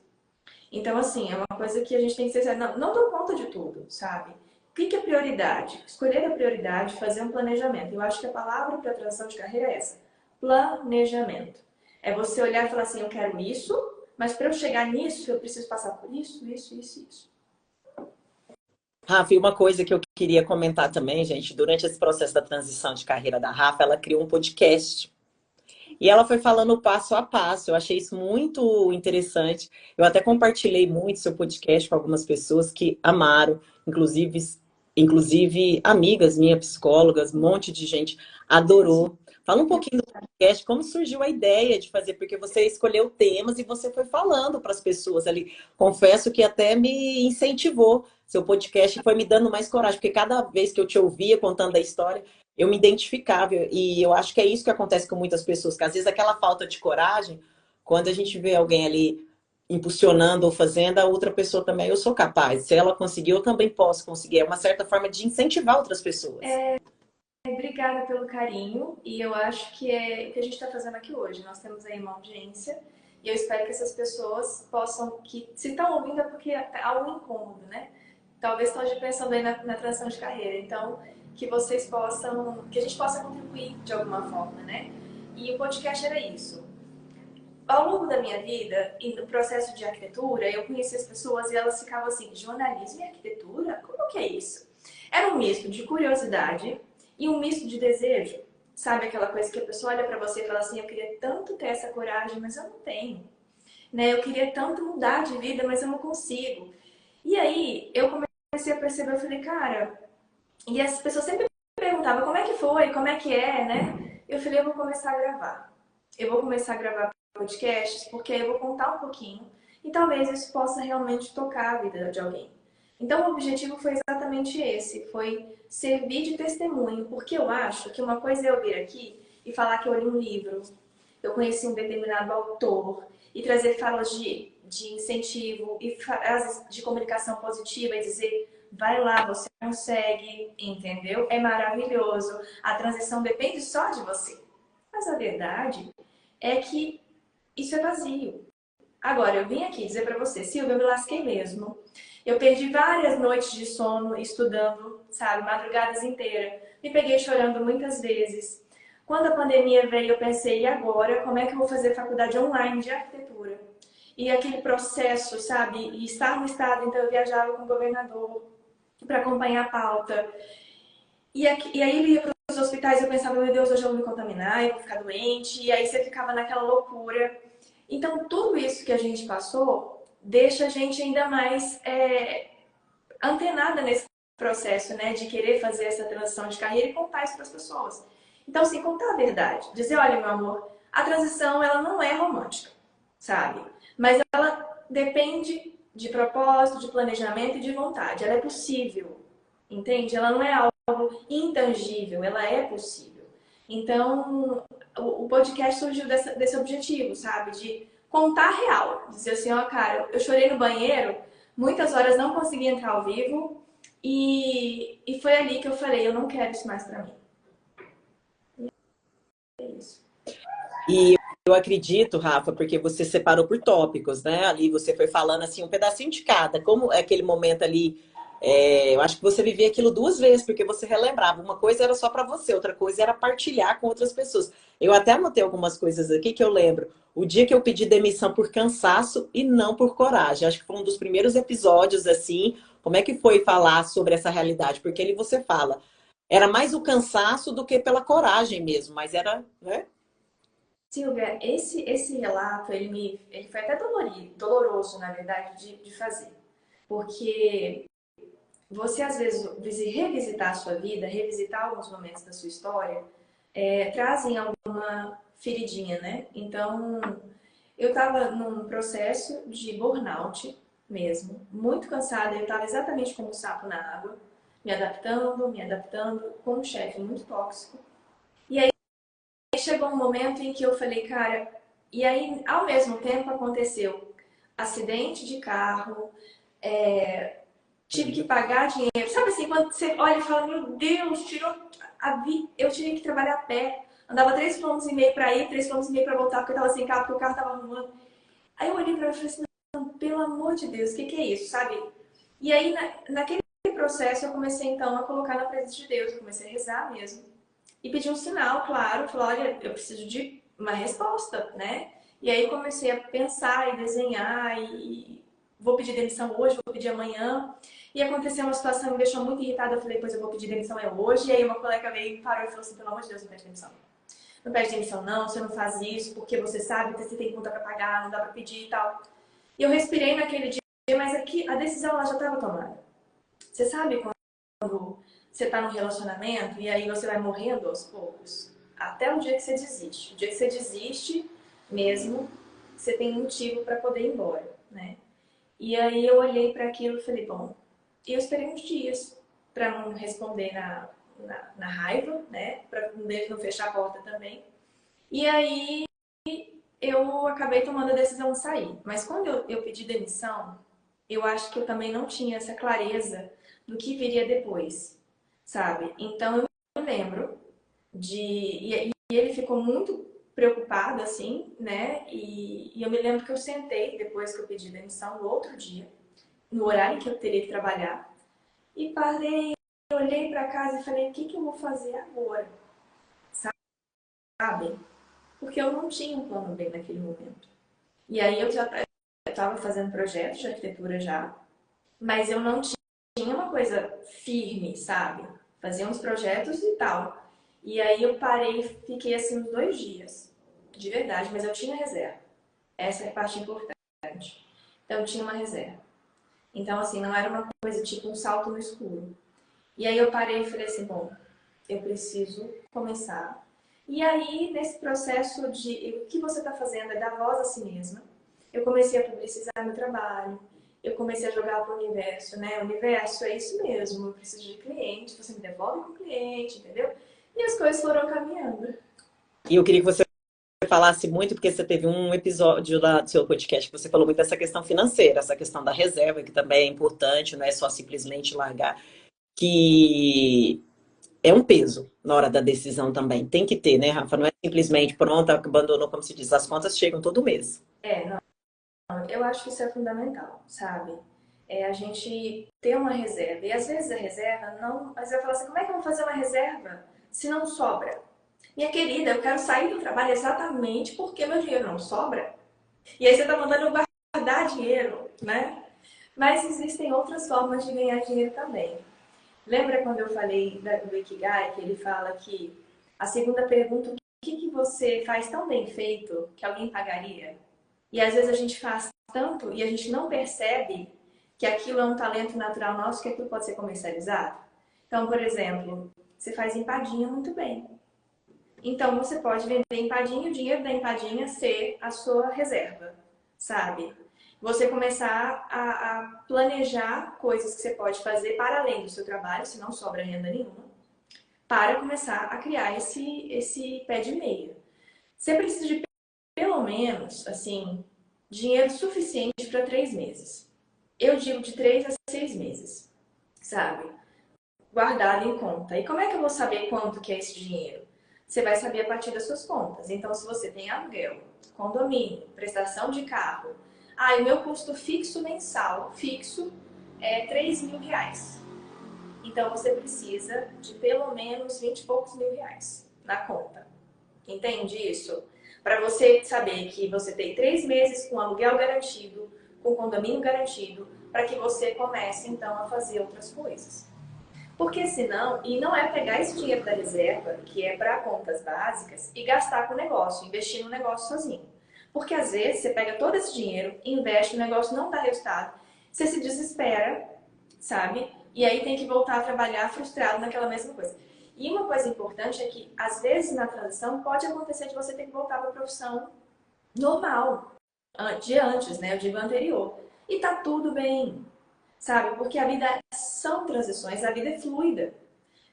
Então, assim, é uma coisa que a gente tem que ser... Não dou conta de tudo, sabe? O que é prioridade? Escolher a prioridade, fazer um planejamento. Eu acho que a palavra para a transição de carreira é essa. Planejamento. É você olhar e falar assim, eu quero isso, mas para eu chegar nisso, eu preciso passar por isso, isso, isso, isso. Rafa, e uma coisa que eu queria comentar também, gente, durante esse processo da transição de carreira da Rafa, ela criou um podcast. E ela foi falando passo a passo. Eu achei isso muito interessante. Eu até compartilhei muito seu podcast com algumas pessoas que amaram, inclusive amigas minhas, psicólogas, um monte de gente adorou. Fala um pouquinho do podcast, como surgiu a ideia de fazer, porque você escolheu temas e você foi falando para as pessoas ali. Confesso que até me incentivou. Seu podcast foi me dando mais coragem, porque cada vez que eu te ouvia contando a história, eu me identificava. E eu acho que é isso que acontece com muitas pessoas, que às vezes aquela falta de coragem, quando a gente vê alguém ali impulsionando ou fazendo, a outra pessoa também, eu sou capaz. Se ela conseguiu, eu também posso conseguir. É uma certa forma de incentivar outras pessoas. Obrigada pelo carinho e eu acho que é o que a gente está fazendo aqui hoje. Nós temos aí uma audiência e eu espero que essas pessoas possam, que se estão ouvindo é porque há um incômodo, né? Talvez estejam pensando aí na transição de carreira. Então, que vocês possam, que a gente possa contribuir de alguma forma, né? E o podcast era isso. Ao longo da minha vida e no processo de arquitetura, eu conheci as pessoas e elas ficavam assim, jornalismo e arquitetura? Como que é isso? Era um misto de curiosidade e um misto de desejo. Sabe aquela coisa que a pessoa olha pra você e fala assim, eu queria tanto ter essa coragem, mas eu não tenho. Né? Eu queria tanto mudar de vida, mas eu não consigo. E aí, eu comecei a perceber, eu falei, cara... E as pessoas sempre perguntavam, como é que foi, como é que é, né? Eu falei, eu vou começar a gravar. Eu vou começar a gravar podcasts, porque eu vou contar um pouquinho. E talvez isso possa realmente tocar a vida de alguém. Então, o objetivo foi exatamente esse, foi servir de testemunho, porque eu acho que uma coisa é eu vir aqui e falar que eu li um livro, eu conheci um determinado autor, e trazer falas de incentivo e frases de comunicação positiva e dizer, vai lá, você consegue, entendeu? É maravilhoso, a transição depende só de você. Mas a verdade é que isso é vazio. Agora, eu vim aqui dizer pra você, Silvia, eu me lasquei mesmo. Eu perdi várias noites de sono estudando, sabe, madrugadas inteiras. Me peguei chorando muitas vezes. Quando a pandemia veio, eu pensei, e agora? Como é que eu vou fazer faculdade online de arquitetura? E aquele processo, sabe? E estar no estado, então eu viajava com o governador para acompanhar a pauta. E aí ele ia para os hospitais, eu pensava, meu Deus, hoje eu vou me contaminar, eu vou ficar doente. E aí você ficava naquela loucura. Então, tudo isso que a gente passou deixa a gente ainda mais antenada nesse processo, né? De querer fazer essa transição de carreira e contar isso para as pessoas. Então, assim, contar a verdade. Dizer, olha, meu amor, a transição, ela não é romântica, sabe? Mas ela depende de propósito, de planejamento e de vontade. Ela é possível, entende? Ela não é algo intangível, ela é possível. Então, o podcast surgiu desse objetivo, sabe? De contar real. Dizer assim, ó, cara, eu chorei no banheiro, muitas horas não consegui entrar ao vivo e foi ali que eu falei, eu não quero isso mais pra mim. É isso. E eu acredito, Rafa, porque você separou por tópicos, né? Ali você foi falando assim, um pedacinho de cada. Como é aquele momento ali, eu acho que você vivia aquilo duas vezes, porque você relembrava. Uma coisa era só para você, outra coisa era partilhar com outras pessoas. Eu até anotei algumas coisas aqui que eu lembro. O dia que eu pedi demissão por cansaço e não por coragem. Acho que foi um dos primeiros episódios, assim. Como é que foi falar sobre essa realidade? Porque ali você fala. Era mais o cansaço do que pela coragem mesmo, mas era, né? Silvia, esse relato, ele foi até doloroso, na verdade, de fazer. Porque você, às vezes, revisitar a sua vida, revisitar alguns momentos da sua história, trazem alguma feridinha, né? Então, eu estava num processo de burnout mesmo, muito cansada, eu estava exatamente como um sapo na água, me adaptando, com um chefe muito tóxico. E aí chegou um momento em que eu falei, cara, e aí ao mesmo tempo aconteceu acidente de carro, tive que pagar dinheiro. Sabe assim, quando você olha e fala, meu Deus, tirou a vida. Eu tive que trabalhar a pé. Andava 3,5 km para ir, 3,5 km para voltar, porque eu tava sem carro, porque o carro tava arrumando. Aí eu olhei pra ela e falei assim, não, pelo amor de Deus, o que é isso, sabe? E aí, naquele processo, eu comecei então a colocar na presença de Deus, eu comecei a rezar mesmo. E pedi um sinal, claro, falei, olha, eu preciso de uma resposta, né? E aí comecei a pensar e desenhar e vou pedir demissão hoje, vou pedir amanhã. E aconteceu uma situação que me deixou muito irritada, eu falei, pois eu vou pedir demissão hoje. E aí uma colega veio, parou e falou assim, pelo amor de Deus, não pede demissão. Não pede demissão não, você não faz isso, porque você sabe que você tem conta pra pagar, não dá pra pedir e tal. E eu respirei naquele dia, mas aqui a decisão ela já estava tomada. Você sabe quando você está num relacionamento e aí você vai morrendo aos poucos? até o dia que você desiste. O dia que você desiste mesmo, você tem motivo para poder ir embora, né? E aí eu olhei para aquilo e falei, bom, e eu esperei uns dias para não responder na raiva, né? Para não fechar a porta também. E aí eu acabei tomando a decisão de sair. Mas quando eu pedi demissão, eu acho que eu também não tinha essa clareza do que viria depois, sabe? Então eu me lembro e ele ficou muito preocupado, assim, né? E eu me lembro que eu sentei, depois que eu pedi demissão, no outro dia, no horário que eu teria que trabalhar, e parei, olhei para casa e falei, o que eu vou fazer agora? Sabe? Porque eu não tinha um plano B naquele momento. E aí eu já estava fazendo projetos de arquitetura já, mas eu não tinha uma coisa firme, sabe? Fazia uns projetos e tal. E aí eu parei e fiquei assim uns 2 dias, de verdade, mas eu tinha reserva. Essa é a parte importante. Então eu tinha uma reserva. Então assim, não era uma coisa tipo um salto no escuro. E aí eu parei e falei assim, bom, eu preciso começar. E aí, nesse processo de o que você está fazendo é dar voz a si mesma, eu comecei a publicizar meu trabalho, eu comecei a jogar para o universo, né? O universo é isso mesmo, eu preciso de cliente, você me devolve com o cliente, entendeu? E as coisas foram caminhando. E eu queria que você falasse muito, porque você teve um episódio lá do seu podcast que você falou muito dessa questão financeira, essa questão da reserva, que também é importante, não é só simplesmente largar, que é um peso na hora da decisão também. Tem que ter, né, Rafa? Não é simplesmente pronta, abandonou, como se diz, as contas chegam todo mês. Não, eu acho que isso é fundamental, sabe? É a gente ter uma reserva. E às vezes a reserva não. Mas eu falo assim, como é que eu vou fazer uma reserva se não sobra? Minha querida, eu quero sair do trabalho exatamente porque meu dinheiro não sobra. E aí você tá mandando eu guardar dinheiro, né? Mas existem outras formas de ganhar dinheiro também. Lembra quando eu falei do Ikigai, que ele fala que a segunda pergunta, o que você faz tão bem feito que alguém pagaria? E às vezes a gente faz tanto e a gente não percebe que aquilo é um talento natural nosso, que aquilo pode ser comercializado. Então, por exemplo, você faz empadinha muito bem. Então, você pode vender empadinha, o dinheiro da empadinha ser a sua reserva, sabe? Você começar a planejar coisas que você pode fazer para além do seu trabalho, se não sobra renda nenhuma, para começar a criar esse pé de meia. Você precisa de pelo menos, assim, dinheiro suficiente para 3 meses. Eu digo de 3 a 6 meses, sabe? Guardado em conta. E como é que eu vou saber quanto que é esse dinheiro? Você vai saber a partir das suas contas. Então, se você tem aluguel, condomínio, prestação de carro, o meu custo fixo mensal, fixo, é R$ 3.000. Então, você precisa de pelo menos 20 e poucos mil reais na conta. Entende isso? Para você saber que você tem 3 meses com aluguel garantido, com condomínio garantido, para que você comece, então, a fazer outras coisas. Porque senão, e não é pegar esse dinheiro da reserva, que é para contas básicas, e gastar com o negócio, investir no negócio sozinho. Porque às vezes você pega todo esse dinheiro, investe, o negócio não dá resultado, você se desespera, sabe? E aí tem que voltar a trabalhar frustrado naquela mesma coisa. E uma coisa importante é que, às vezes, na transição, pode acontecer de você ter que voltar para a profissão normal, de antes, né? Eu digo anterior. E tá tudo bem, sabe? Porque a vida são transições, a vida é fluida.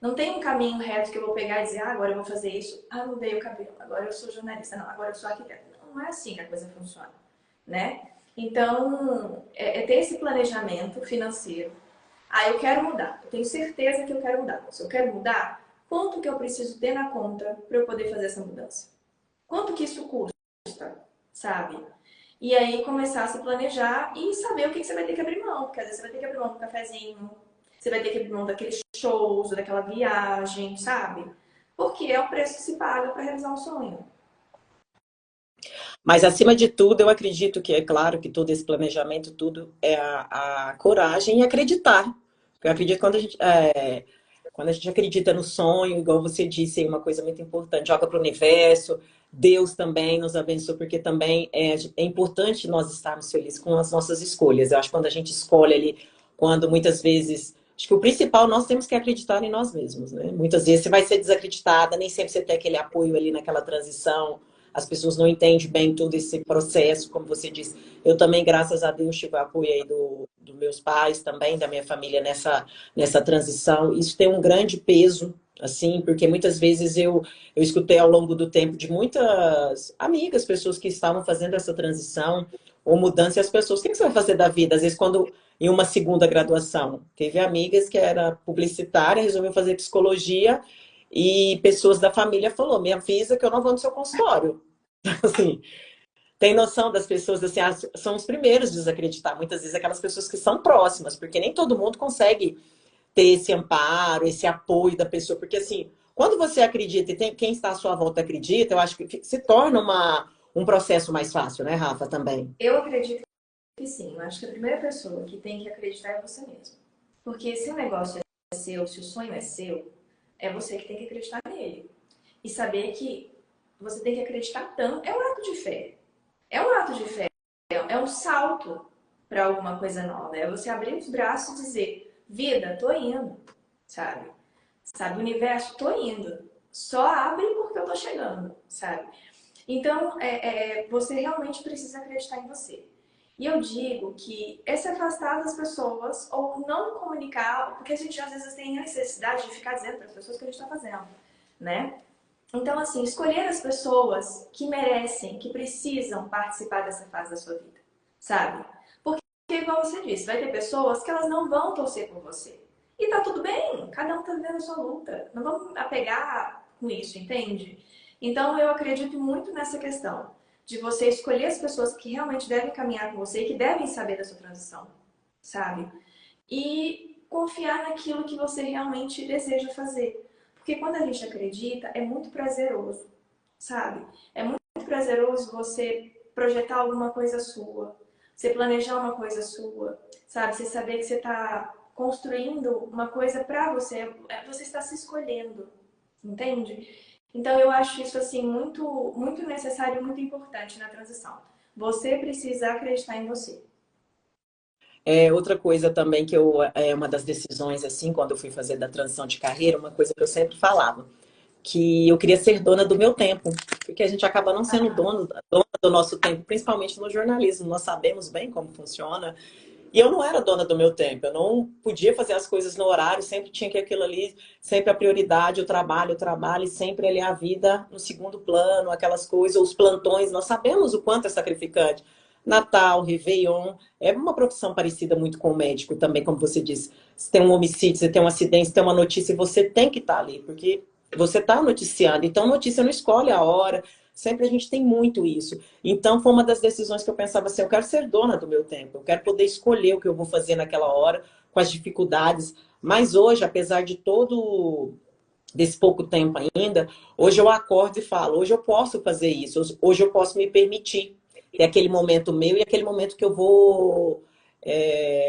Não tem um caminho reto que eu vou pegar e dizer, agora eu vou fazer isso. Mudei o cabelo, agora eu sou jornalista. Não, agora eu sou arquiteta. Não é assim que a coisa funciona, né? Então, ter esse planejamento financeiro. Eu quero mudar. Eu tenho certeza que eu quero mudar. Se eu quero mudar, quanto que eu preciso ter na conta para eu poder fazer essa mudança? Quanto que isso custa, sabe? E aí começar a se planejar e saber o que você vai ter que abrir mão. Porque às vezes você vai ter que abrir mão do cafezinho, você vai ter que abrir mão daqueles shows, daquela viagem, sabe? Porque é o preço que se paga para realizar um sonho. Mas, acima de tudo, eu acredito que, é claro, que todo esse planejamento, tudo é a coragem e acreditar. Eu acredito que quando a gente acredita no sonho, igual você disse, é uma coisa muito importante, joga para o universo, Deus também nos abençoa, porque também é importante nós estarmos felizes com as nossas escolhas. Eu acho que quando a gente escolhe ali, quando muitas vezes Acho que o principal, nós temos que acreditar em nós mesmos, né? Muitas vezes você vai ser desacreditada, nem sempre você tem aquele apoio ali naquela transição, as pessoas não entendem bem todo esse processo, como você disse. Eu também, graças a Deus, tive o apoio aí dos meus pais também, da minha família nessa transição. Isso tem um grande peso, assim, porque muitas vezes eu escutei ao longo do tempo de muitas amigas, pessoas que estavam fazendo essa transição ou mudança, e as pessoas, o que você vai fazer da vida? Às vezes, quando em uma segunda graduação. Teve amigas que era publicitária, resolveu fazer psicologia e pessoas da família falou: "Me avisa que eu não vou no seu consultório". Assim, tem noção das pessoas assim, são os primeiros a desacreditar, muitas vezes aquelas pessoas que são próximas, porque nem todo mundo consegue ter esse amparo, esse apoio da pessoa, porque assim, quando você acredita e tem quem está à sua volta acredita, eu acho que se torna um processo mais fácil, né, Rafa, também. Eu acredito que sim. Eu acho que a primeira pessoa que tem que acreditar é você mesmo. Porque se o negócio é seu, se o sonho é seu, é você que tem que acreditar nele. E saber que você tem que acreditar tanto. É um ato de fé. É um ato de fé. É um salto para alguma coisa nova. É você abrir os braços e dizer: vida, tô indo. Sabe? Sabe? Universo, tô indo. Só abre porque eu tô chegando. Sabe? Então, você realmente precisa acreditar em você. E eu digo que é se afastar das pessoas ou não comunicar, porque a gente às vezes tem a necessidade de ficar dizendo para as pessoas o que a gente está fazendo, né? Então, assim, escolher as pessoas que merecem, que precisam participar dessa fase da sua vida, sabe? Porque, igual você disse, vai ter pessoas que elas não vão torcer por você. E tá tudo bem, cada um tá vivendo a sua luta. Não vamos apegar com isso, entende? Então, eu acredito muito nessa questão de você escolher as pessoas que realmente devem caminhar com você e que devem saber da sua transição, sabe? E confiar naquilo que você realmente deseja fazer. Porque quando a gente acredita, é muito prazeroso, sabe? É muito prazeroso você projetar alguma coisa sua, você planejar uma coisa sua, sabe? Você saber que você está construindo uma coisa para você, você está se escolhendo, entende? Então eu acho isso assim muito necessário e muito importante na transição. Você precisa acreditar em você. Outra coisa também que uma das decisões, assim, quando eu fui fazer da transição de carreira, uma coisa que eu sempre falava, que eu queria ser dona do meu tempo, porque a gente acaba não sendo dona do nosso tempo, principalmente no jornalismo, nós sabemos bem como funciona, e eu não era dona do meu tempo, eu não podia fazer as coisas no horário, sempre tinha que aquilo ali, sempre a prioridade, o trabalho, e sempre ali a vida no segundo plano, aquelas coisas, os plantões, nós sabemos o quanto é sacrificante. Natal, Réveillon, é uma profissão parecida muito com o médico também, como você disse. Se tem um homicídio, se tem um acidente, se tem uma notícia, você tem que estar ali, porque você está noticiando. Então, notícia não escolhe a hora, sempre a gente tem muito isso. Então, foi uma das decisões que eu pensava assim, eu quero ser dona do meu tempo, eu quero poder escolher o que eu vou fazer naquela hora, com as dificuldades. Mas hoje, apesar de todo desse pouco tempo ainda, hoje eu acordo e falo, hoje eu posso fazer isso, hoje eu posso me permitir ter aquele momento meu e aquele momento que eu vou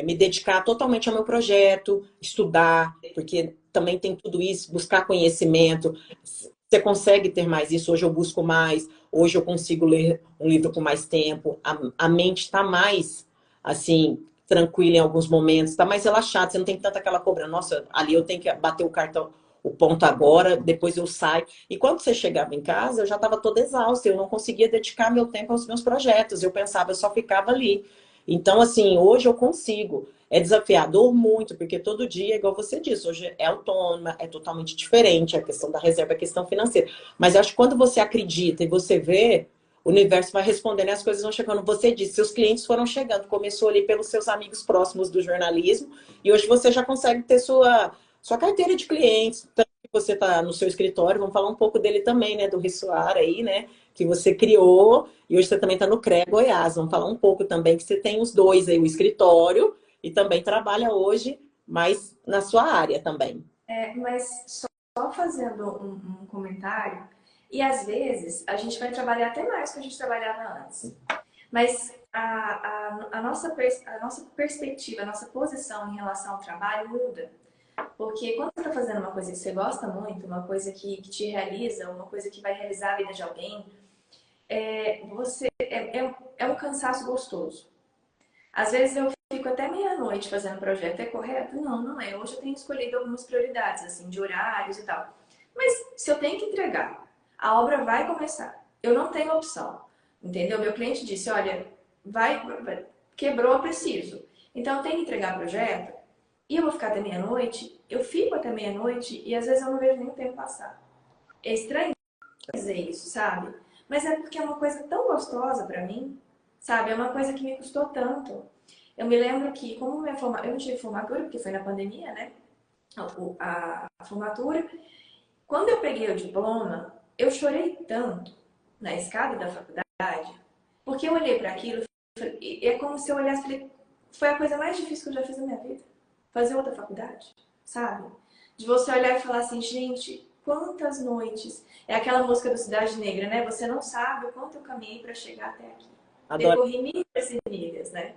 me dedicar totalmente ao meu projeto, estudar, porque também tem tudo isso, buscar conhecimento. Você consegue ter mais isso, hoje eu busco mais, hoje eu consigo ler um livro com mais tempo, a mente está mais, assim, tranquila em alguns momentos, está mais relaxada, você não tem tanta aquela cobrança, nossa, ali eu tenho que bater o cartão, o ponto agora, depois eu saio. E quando você chegava em casa, eu já estava toda exausta, eu não conseguia dedicar meu tempo aos meus projetos, eu pensava, eu só ficava ali. Então, assim, hoje eu consigo. É desafiador muito, porque todo dia, igual você disse, hoje é autônoma, é totalmente diferente a questão da reserva, a questão financeira. Mas eu acho que quando você acredita e você vê, o universo vai respondendo e as coisas vão chegando. Você disse, seus clientes foram chegando, começou ali pelos seus amigos próximos do jornalismo, e hoje você já consegue ter sua carteira de clientes. Tanto que você está no seu escritório, vamos falar um pouco dele também, né? Do Rissuar aí, né? Que você criou, e hoje você também está no CREA Goiás. Vamos falar um pouco também que você tem os dois aí, o escritório, e também trabalha hoje mais na sua área também. Mas só fazendo um comentário, e às vezes a gente vai trabalhar até mais do que a gente trabalhava antes. Mas a nossa perspectiva, a nossa posição em relação ao trabalho muda. Porque quando você está fazendo uma coisa que você gosta muito, uma coisa que te realiza, uma coisa que vai realizar a vida de alguém, é um cansaço gostoso. Às vezes eu fico até meia-noite fazendo projeto, é correto? Não, não é. Hoje eu tenho escolhido algumas prioridades, assim, de horários e tal. Mas se eu tenho que entregar, a obra vai começar. Eu não tenho opção, entendeu? Meu cliente disse, olha, quebrou, eu preciso. Então eu tenho que entregar projeto e eu vou ficar até meia-noite. Eu fico até meia-noite e às vezes eu não vejo nem o tempo passar. É estranho dizer isso, sabe? Mas é porque é uma coisa tão gostosa pra mim, sabe? É uma coisa que me custou tanto. Eu me lembro que, eu não tive formatura, porque foi na pandemia, né? A formatura. Quando eu peguei o diploma, eu chorei tanto na escada da faculdade, porque eu olhei para aquilo e é como se eu olhasse e falei, foi a coisa mais difícil que eu já fiz na minha vida. Fazer outra faculdade, sabe? De você olhar e falar assim, gente, quantas noites. É aquela música do Cidade Negra, né? Você não sabe o quanto eu caminhei para chegar até aqui. Adoro. Percorri milhas e milhas, né?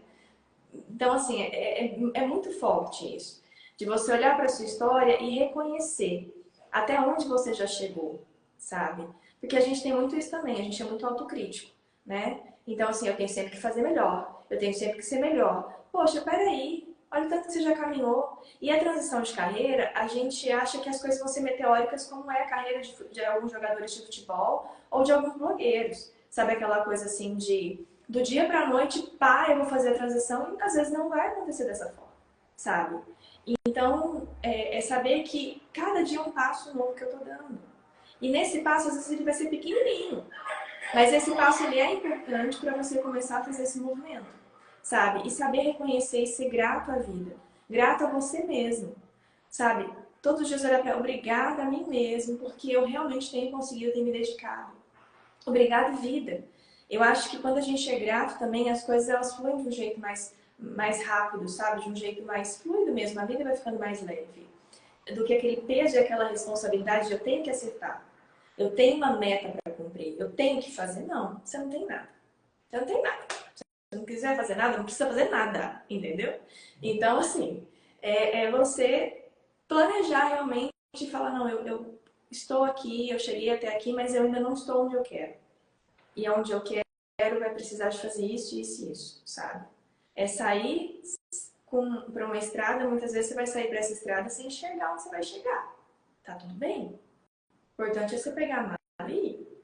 Então, assim, é muito forte isso. De você olhar para sua história e reconhecer até onde você já chegou, sabe? Porque a gente tem muito isso também, a gente é muito autocrítico, né? Então, assim, eu tenho sempre que fazer melhor, eu tenho sempre que ser melhor. Poxa, peraí, olha o tanto que você já caminhou. E a transição de carreira, a gente acha que as coisas vão ser meteóricas, como é a carreira de alguns jogadores de futebol ou de alguns blogueiros. Sabe aquela coisa assim de do dia para a noite, pá, eu vou fazer a transição e às vezes não vai acontecer dessa forma, sabe? Então, é saber que cada dia é um passo novo que eu tô dando. E nesse passo, às vezes ele vai ser pequenininho, mas esse passo ele é importante para você começar a fazer esse movimento, sabe? E saber reconhecer e ser grato à vida, grato a você mesmo, sabe? Todos os dias olhar para obrigada a mim mesmo, porque eu realmente tenho conseguido, tenho me dedicado. Obrigada, vida. Eu acho que quando a gente é grato também, as coisas elas fluem de um jeito mais rápido, sabe? De um jeito mais fluido mesmo. A vida vai ficando mais leve. Do que aquele peso e aquela responsabilidade de eu tenho que acertar. Eu tenho uma meta para cumprir. Eu tenho que fazer. Não, você não tem nada. Você não tem nada. Se você não quiser fazer nada, não precisa fazer nada. Entendeu? Então, assim, é você planejar realmente e falar, não, eu estou aqui, eu cheguei até aqui, mas eu ainda não estou onde eu quero. E onde eu quero vai precisar de fazer isso, isso e isso, sabe? É sair para uma estrada, muitas vezes você vai sair para essa estrada sem enxergar onde você vai chegar. Tá tudo bem? O importante é você pegar a mala e ir.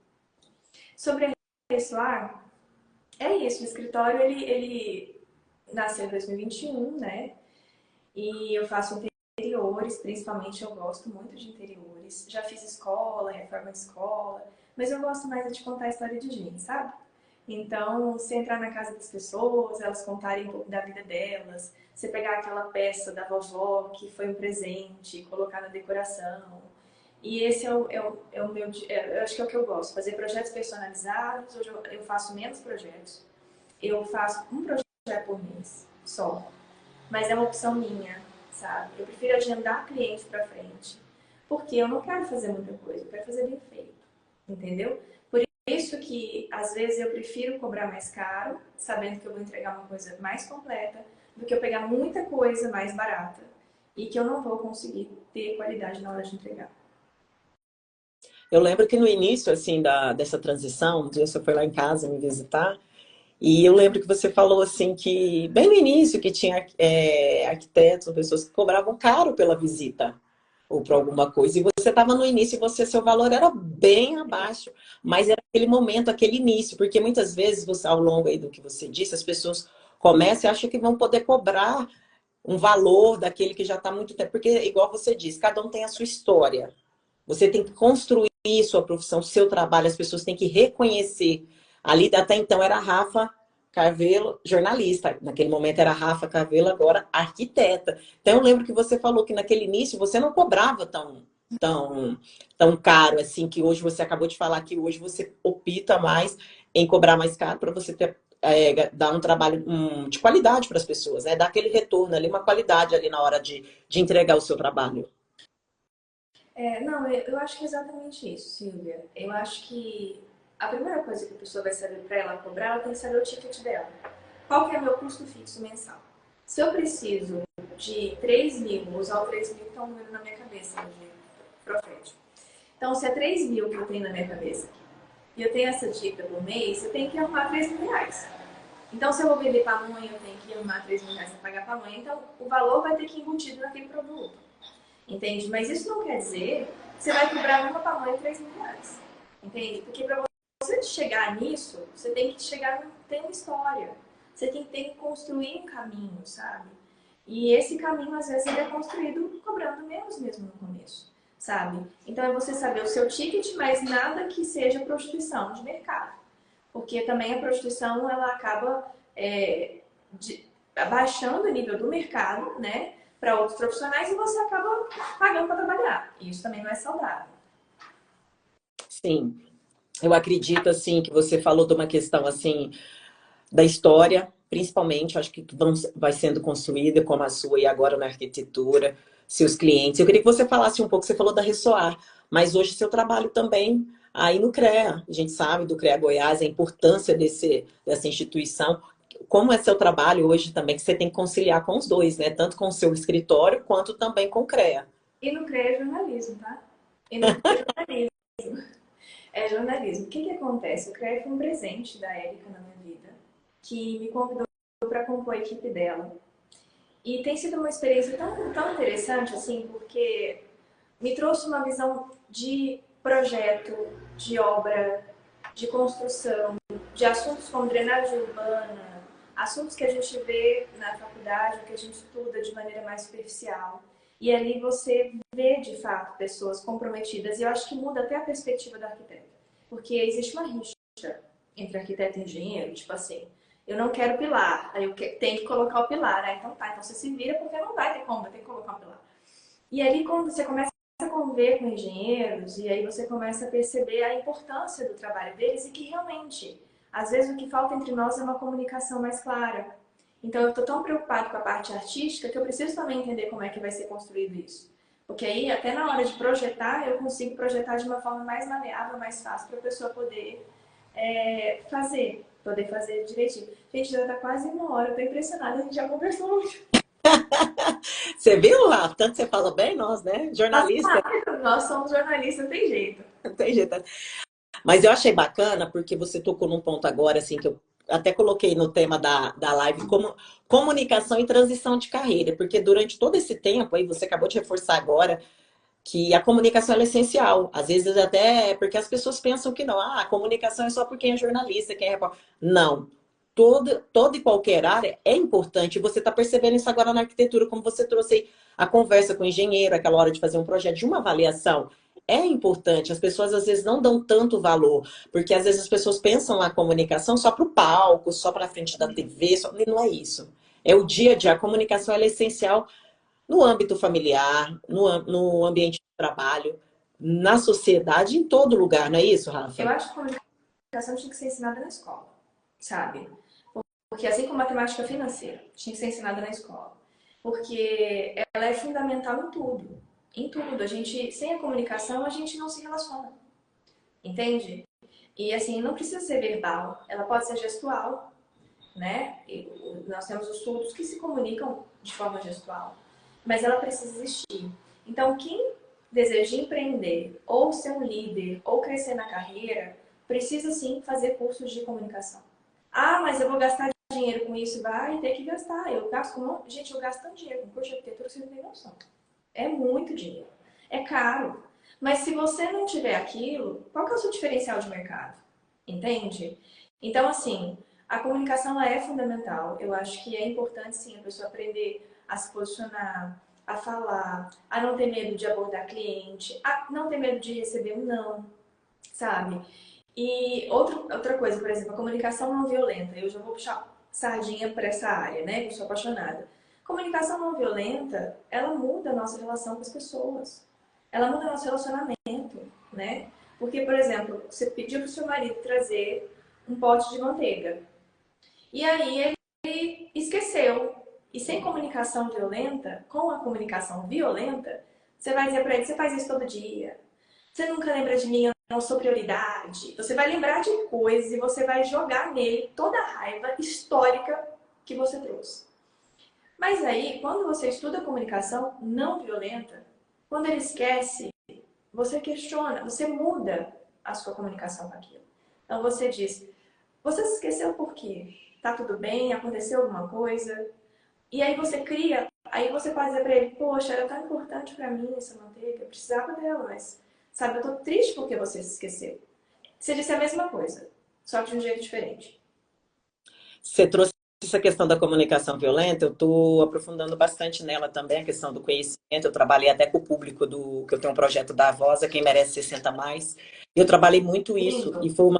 Sobre aperfeiçoar, é isso. O escritório, ele nasceu em 2021, né? E eu faço interiores, principalmente eu gosto muito de interiores. Já fiz escola, reforma de escola, mas eu gosto mais de contar a história de gente, sabe? Então, você entrar na casa das pessoas, elas contarem um pouco da vida delas, você pegar aquela peça da vovó que foi um presente, colocar na decoração. E esse é o meu, eu acho que é o que eu gosto, fazer projetos personalizados. Hoje eu faço menos projetos, eu faço um projeto por mês, só. Mas é uma opção minha, sabe? Eu prefiro agendar clientes para frente, porque eu não quero fazer muita coisa, eu quero fazer bem feito, entendeu? Por isso que às vezes eu prefiro cobrar mais caro, sabendo que eu vou entregar uma coisa mais completa, do que eu pegar muita coisa mais barata e que eu não vou conseguir ter qualidade na hora de entregar. Eu lembro que no início, assim, dessa transição, um dia você foi lá em casa me visitar, e eu lembro que você falou, assim, que bem no início que tinha arquitetos ou pessoas que cobravam caro pela visita ou por alguma coisa. E você estava no início e seu valor era bem abaixo, mas era aquele momento, aquele início, porque muitas vezes, você, ao longo aí do que você disse, as pessoas começam e acham que vão poder cobrar um valor daquele que já está muito tempo, porque, igual você disse, cada um tem a sua história. Você tem que construir sua profissão, seu trabalho, as pessoas têm que reconhecer. Ali até então era a Rafa Carvelo, jornalista. Naquele momento era a Rafa Carvelo, agora arquiteta. Então eu lembro que você falou que naquele início você não cobrava tão, tão caro assim, que hoje você acabou de falar que hoje você opta mais em cobrar mais caro para você ter, dar um trabalho de qualidade para as pessoas, né? Dar aquele retorno ali, uma qualidade ali na hora de entregar o seu trabalho. Não, eu acho que é exatamente isso, Silvia. Eu acho que a primeira coisa que a pessoa vai saber para ela cobrar, ela tem que saber o ticket dela. Qual que é o meu custo fixo mensal? Se eu preciso de 3 mil, vou usar o 3 mil que é um número na minha cabeça, de profético. Então, se é 3 mil que eu tenho na minha cabeça e eu tenho essa dívida por mês, eu tenho que arrumar 3 mil reais. Então, se eu vou vender pamonha, eu tenho que arrumar 3 mil reais para pagar pamonha. Então, o valor vai ter que ir embutido naquele produto. Entende? Mas isso não quer dizer que você vai cobrar uma pamonha 3 mil reais. Entende? Porque para você chegar nisso, você tem que chegar, tem uma história. Você tem que construir um caminho, sabe? E esse caminho, às vezes, ele é construído cobrando menos mesmo no começo, sabe? Então, é você saber o seu ticket, mas nada que seja prostituição de mercado. Porque também a prostituição, ela acaba abaixando o nível do mercado, né? Para outros profissionais e você acaba pagando para trabalhar. E isso também não é saudável. Sim, eu acredito, assim, que você falou de uma questão, assim, da história, principalmente, acho que vai sendo construída, como a sua e agora na arquitetura, seus clientes. Eu queria que você falasse um pouco, você falou da Ressoar, mas hoje seu trabalho também aí no CREA. A gente sabe do CREA Goiás, a importância dessa instituição. Como é seu trabalho hoje também, que você tem que conciliar com os dois, né? Tanto com o seu escritório, quanto também com o CREA. E no CREA é jornalismo, tá? E no CREA é jornalismo. É jornalismo. O que acontece? O CREA foi um presente da Érica na minha vida, que me convidou para compor a equipe dela. E tem sido uma experiência tão interessante, assim, porque me trouxe uma visão de projeto, de obra, de construção, de assuntos como drenagem urbana, assuntos que a gente vê na faculdade, que a gente estuda de maneira mais superficial. E ali você vê, de fato, pessoas comprometidas. E eu acho que muda até a perspectiva do arquiteto. Porque existe uma rixa entre arquiteto e engenheiro, tipo assim, eu não quero pilar, aí eu tenho que colocar o pilar, né? Então tá, então você se vira porque não vai ter como, vai ter que colocar o pilar. E ali quando você começa a conviver com engenheiros, e aí você começa a perceber a importância do trabalho deles e que realmente, às vezes o que falta entre nós é uma comunicação mais clara. Então eu estou tão preocupado com a parte artística que eu preciso também entender como é que vai ser construído isso. Porque aí, até na hora de projetar, eu consigo projetar de uma forma mais maleável, mais fácil para a pessoa poder poder fazer direitinho. Gente, já está quase 1 hora, eu tô impressionada, a gente já conversou muito. Você viu, Rafa? Tanto você fala bem, nós, né? Jornalista, Nós somos jornalistas, tem jeito. não tem jeito. Mas eu achei bacana, porque você tocou num ponto agora, assim, que eu até coloquei no tema da live, como comunicação e transição de carreira. Porque durante todo esse tempo, aí você acabou de reforçar agora, que a comunicação ela é essencial. Às vezes até porque as pessoas pensam que não, a comunicação é só por quem é jornalista, quem é repórter. Não. Toda e qualquer área é importante. Você está percebendo isso agora na arquitetura, como você trouxe aí a conversa com o engenheiro, aquela hora de fazer um projeto, de uma avaliação. É importante. As pessoas às vezes não dão tanto valor, porque às vezes as pessoas pensam na comunicação só para o palco, só para a frente da TV, e não é isso. É o dia a dia. A comunicação ela é essencial no âmbito familiar, no ambiente de trabalho, na sociedade, em todo lugar, não é isso, Eu Rafa? acho que a comunicação tinha que ser ensinada na escola, sabe? Porque assim como matemática financeira, tinha que ser ensinada na escola. Porque ela é fundamental em tudo. Em tudo. A gente, sem a comunicação, a gente não se relaciona. Entende? E assim, não precisa ser verbal. Ela pode ser gestual, né? E nós temos os surdos que se comunicam de forma gestual. Mas ela precisa existir. Então, quem deseja empreender, ou ser um líder, ou crescer na carreira, precisa sim fazer cursos de comunicação. Ah, mas eu vou gastar dinheiro com isso? Vai ter que gastar. Eu gasto com... Gente, eu gasto tanto dinheiro com curso de arquitetura que você não tem noção. É muito dinheiro. É caro. Mas se você não tiver aquilo, qual que é o seu diferencial de mercado? Entende? Então, assim, a comunicação ela é fundamental. Eu acho que é importante, sim, a pessoa aprender a se posicionar, a falar, a não ter medo de abordar cliente, a não ter medo de receber um não, sabe? E outra coisa, por exemplo, a comunicação não violenta. Eu já vou puxar sardinha para essa área, né? Eu sou apaixonada. Comunicação não violenta, ela muda a nossa relação com as pessoas. Ela muda o nosso relacionamento, né? Porque, por exemplo, você pediu para o seu marido trazer um pote de manteiga. E aí ele esqueceu. E sem comunicação violenta, com a comunicação violenta, você vai dizer para ele, você faz isso todo dia. Você nunca lembra de mim, eu não sou prioridade. Você vai lembrar de coisas e você vai jogar nele toda a raiva histórica que você trouxe. Mas aí, quando você estuda comunicação não violenta, quando ele esquece, você questiona, você muda a sua comunicação com aquilo. Então você diz, Você se esqueceu por quê? Tá tudo bem? Aconteceu alguma coisa? E aí você cria, aí você pode dizer pra ele, poxa, era tão importante pra mim essa manteiga, eu precisava dela, mas, sabe, eu tô triste porque você se esqueceu. Você disse a mesma coisa, só que de um jeito diferente. Você trouxe essa questão da comunicação violenta, eu estou aprofundando bastante nela também, a questão do conhecimento. Eu trabalhei até com o público que eu tenho um projeto da Voz, a Quem Merece 60 Mais. Eu trabalhei muito isso Lindo. e foi uma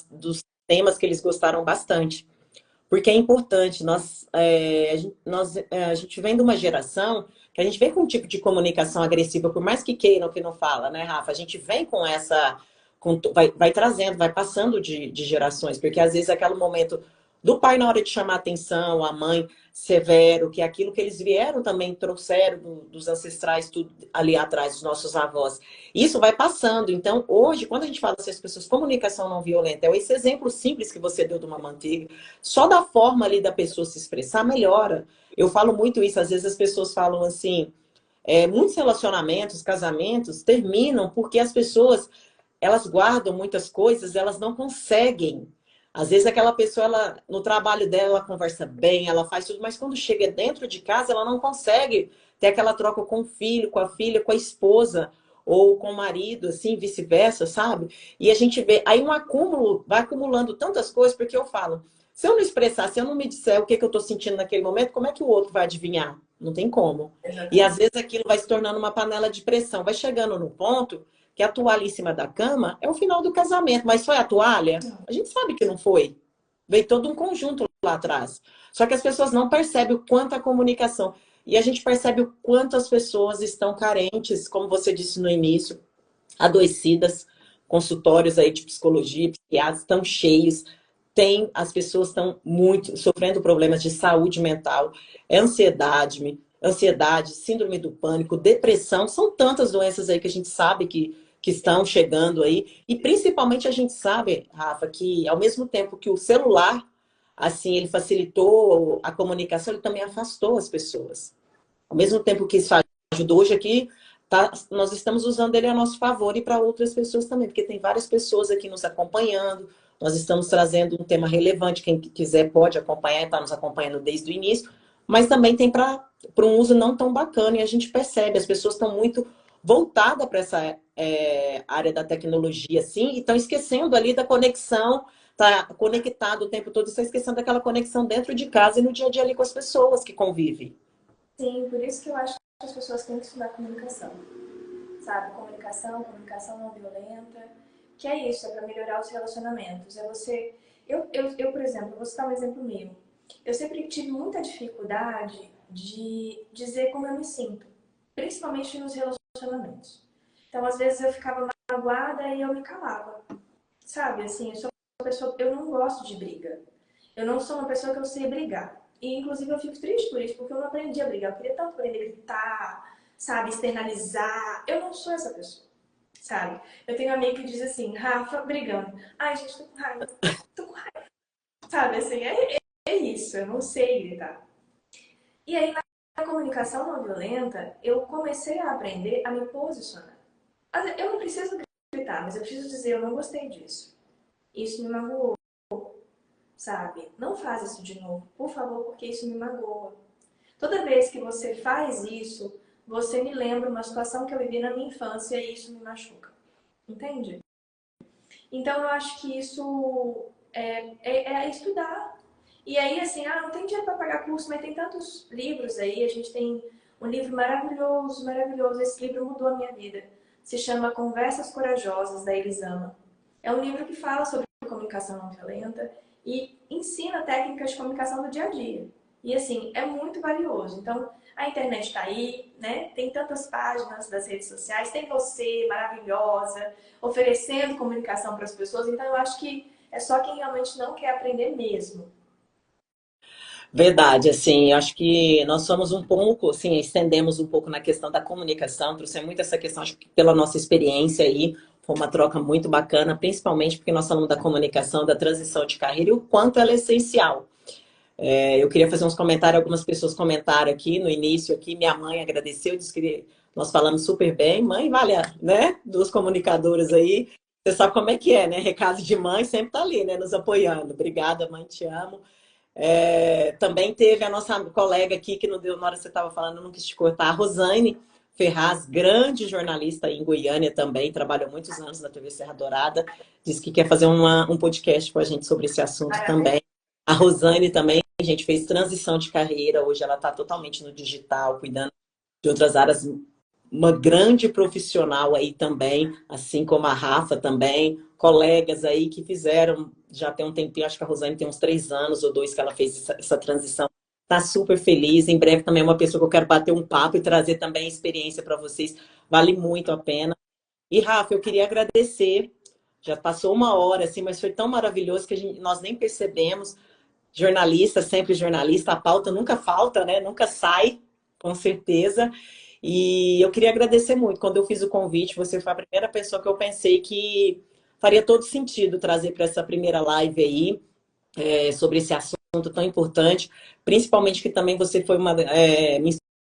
dos temas que eles gostaram bastante. Porque é importante, a gente vem de uma geração que a gente vem com um tipo de comunicação agressiva, por mais que queiram que não fala, né, Rafa? A gente vem com essa, vai trazendo, vai passando de gerações, porque às vezes é aquele momento do pai na hora de chamar atenção, a mãe severo, que é aquilo que eles vieram também, trouxeram dos ancestrais, tudo ali atrás, dos nossos avós. Isso vai passando. Então, hoje, quando a gente fala assim, as pessoas, comunicação não violenta, é esse exemplo simples que você deu de uma manteiga, só da forma ali da pessoa se expressar, melhora. Eu falo muito isso, às vezes as pessoas falam assim, muitos relacionamentos, casamentos, terminam porque as pessoas, elas guardam muitas coisas, elas não conseguem. Às vezes aquela pessoa, ela, no trabalho dela, ela conversa bem, ela faz tudo, mas quando chega dentro de casa, ela não consegue ter aquela troca com o filho, com a filha, com a esposa, ou com o marido, assim, vice-versa, sabe? E a gente vê, aí um acúmulo, vai acumulando tantas coisas, porque eu falo, se eu não expressar, se eu não me disser o que, que eu estou sentindo naquele momento, como é que o outro vai adivinhar? Não tem como. E às Exatamente. vezes aquilo vai se tornando uma panela de pressão, vai chegando no ponto que a toalha em cima da cama é o final do casamento, mas foi a toalha? A gente sabe que não foi. Veio todo um conjunto lá atrás. Só que as pessoas não percebem o quanto a comunicação. E a gente percebe o quanto as pessoas estão carentes, como você disse no início, adoecidas, consultórios aí de psicologia, psiquiatras estão cheios. As pessoas estão muito sofrendo problemas de saúde mental, ansiedade, síndrome do pânico, depressão, são tantas doenças aí que a gente sabe que estão chegando aí. E principalmente a gente sabe, Rafa, que ao mesmo tempo que o celular, assim, ele facilitou a comunicação, ele também afastou as pessoas. Ao mesmo tempo que isso ajudou hoje aqui, nós estamos usando ele a nosso favor e para outras pessoas também, porque tem várias pessoas aqui nos acompanhando. Nós estamos trazendo um tema relevante. Quem quiser pode acompanhar, está nos acompanhando desde o início, mas também tem para um uso não tão bacana, e a gente percebe, as pessoas estão muito voltadas para essa área da tecnologia, assim, e estão esquecendo ali da conexão, tá conectado o tempo todo, está esquecendo daquela conexão dentro de casa e no dia a dia ali com as pessoas que convivem. Sim, por isso que eu acho que as pessoas têm que estudar comunicação, sabe? Comunicação não violenta, que é isso, é para melhorar os relacionamentos. É você. Por exemplo, vou citar um exemplo meu. Eu sempre tive muita dificuldade de dizer como eu me sinto, principalmente nos relacionamentos. Então, às vezes eu ficava magoada e eu me calava, sabe? Assim, eu sou uma pessoa, eu não gosto de briga. Eu não sou uma pessoa que eu sei brigar. E, inclusive, eu fico triste por isso, porque eu não aprendi a brigar. Eu queria tanto aprender a gritar, sabe? Externalizar. Eu não sou essa pessoa, sabe? Eu tenho um amigo que diz assim, Rafa, brigando. Ai, gente, tô com raiva. Tô com raiva. Sabe, assim, é isso. Eu não sei gritar. E aí, na comunicação não violenta, eu comecei a aprender a me posicionar. Eu não preciso gritar, mas eu preciso dizer, eu não gostei disso. Isso me magoou, sabe? Não faz isso de novo, por favor, porque isso me magoa. Toda vez que você faz isso, você me lembra uma situação que eu vivi na minha infância e isso me machuca. Entende? Então eu acho que isso é estudar. E aí, assim, não tem dinheiro para pagar curso, mas tem tantos livros aí. A gente tem um livro maravilhoso, maravilhoso. Esse livro mudou a minha vida. Se chama Conversas Corajosas, da Elisama. É um livro que fala sobre comunicação não violenta e ensina técnicas de comunicação do dia a dia. E assim, é muito valioso. Então, a internet está aí, né? Tem tantas páginas das redes sociais, tem você, maravilhosa, oferecendo comunicação para as pessoas. Então, eu acho que é só quem realmente não quer aprender mesmo. Verdade, assim, eu acho que nós somos um pouco, assim, estendemos um pouco na questão da comunicação, trouxe muito essa questão, acho que pela nossa experiência aí, foi uma troca muito bacana, principalmente porque nós falamos da comunicação, da transição de carreira e o quanto ela é essencial. Eu queria fazer uns comentários, algumas pessoas comentaram aqui no início, aqui, minha mãe agradeceu, disse que nós falamos super bem, mãe, vale, né, duas comunicadoras aí, Você sabe como é que é, né? Recado de mãe sempre tá ali, né? Nos apoiando. Obrigada, mãe, te amo. Também teve a nossa colega aqui, que não deu na hora que você estava falando, não quis te cortar, a Rosane Ferraz, grande jornalista aí em Goiânia também, trabalhou muitos anos na TV Serra Dourada, disse que quer fazer um podcast com a gente sobre esse assunto também. A Rosane também, a gente fez transição de carreira, hoje ela está totalmente no digital, cuidando de outras áreas, uma grande profissional aí também, assim como a Rafa também, colegas aí que fizeram, já tem um tempinho, acho que a Rosane tem uns 3 anos ou 2 que ela fez essa transição. Tá super feliz. Em breve também é uma pessoa que eu quero bater um papo e trazer também experiência para vocês. Vale muito a pena. E, Rafa, eu queria agradecer. Já passou 1 hora, assim, mas foi tão maravilhoso que nós nem percebemos. Jornalista, sempre jornalista, a pauta nunca falta, né? Nunca sai, com certeza. E eu queria agradecer muito. Quando eu fiz o convite, você foi a primeira pessoa que eu pensei que faria todo sentido trazer para essa primeira live aí, sobre esse assunto tão importante. Principalmente que também você foi me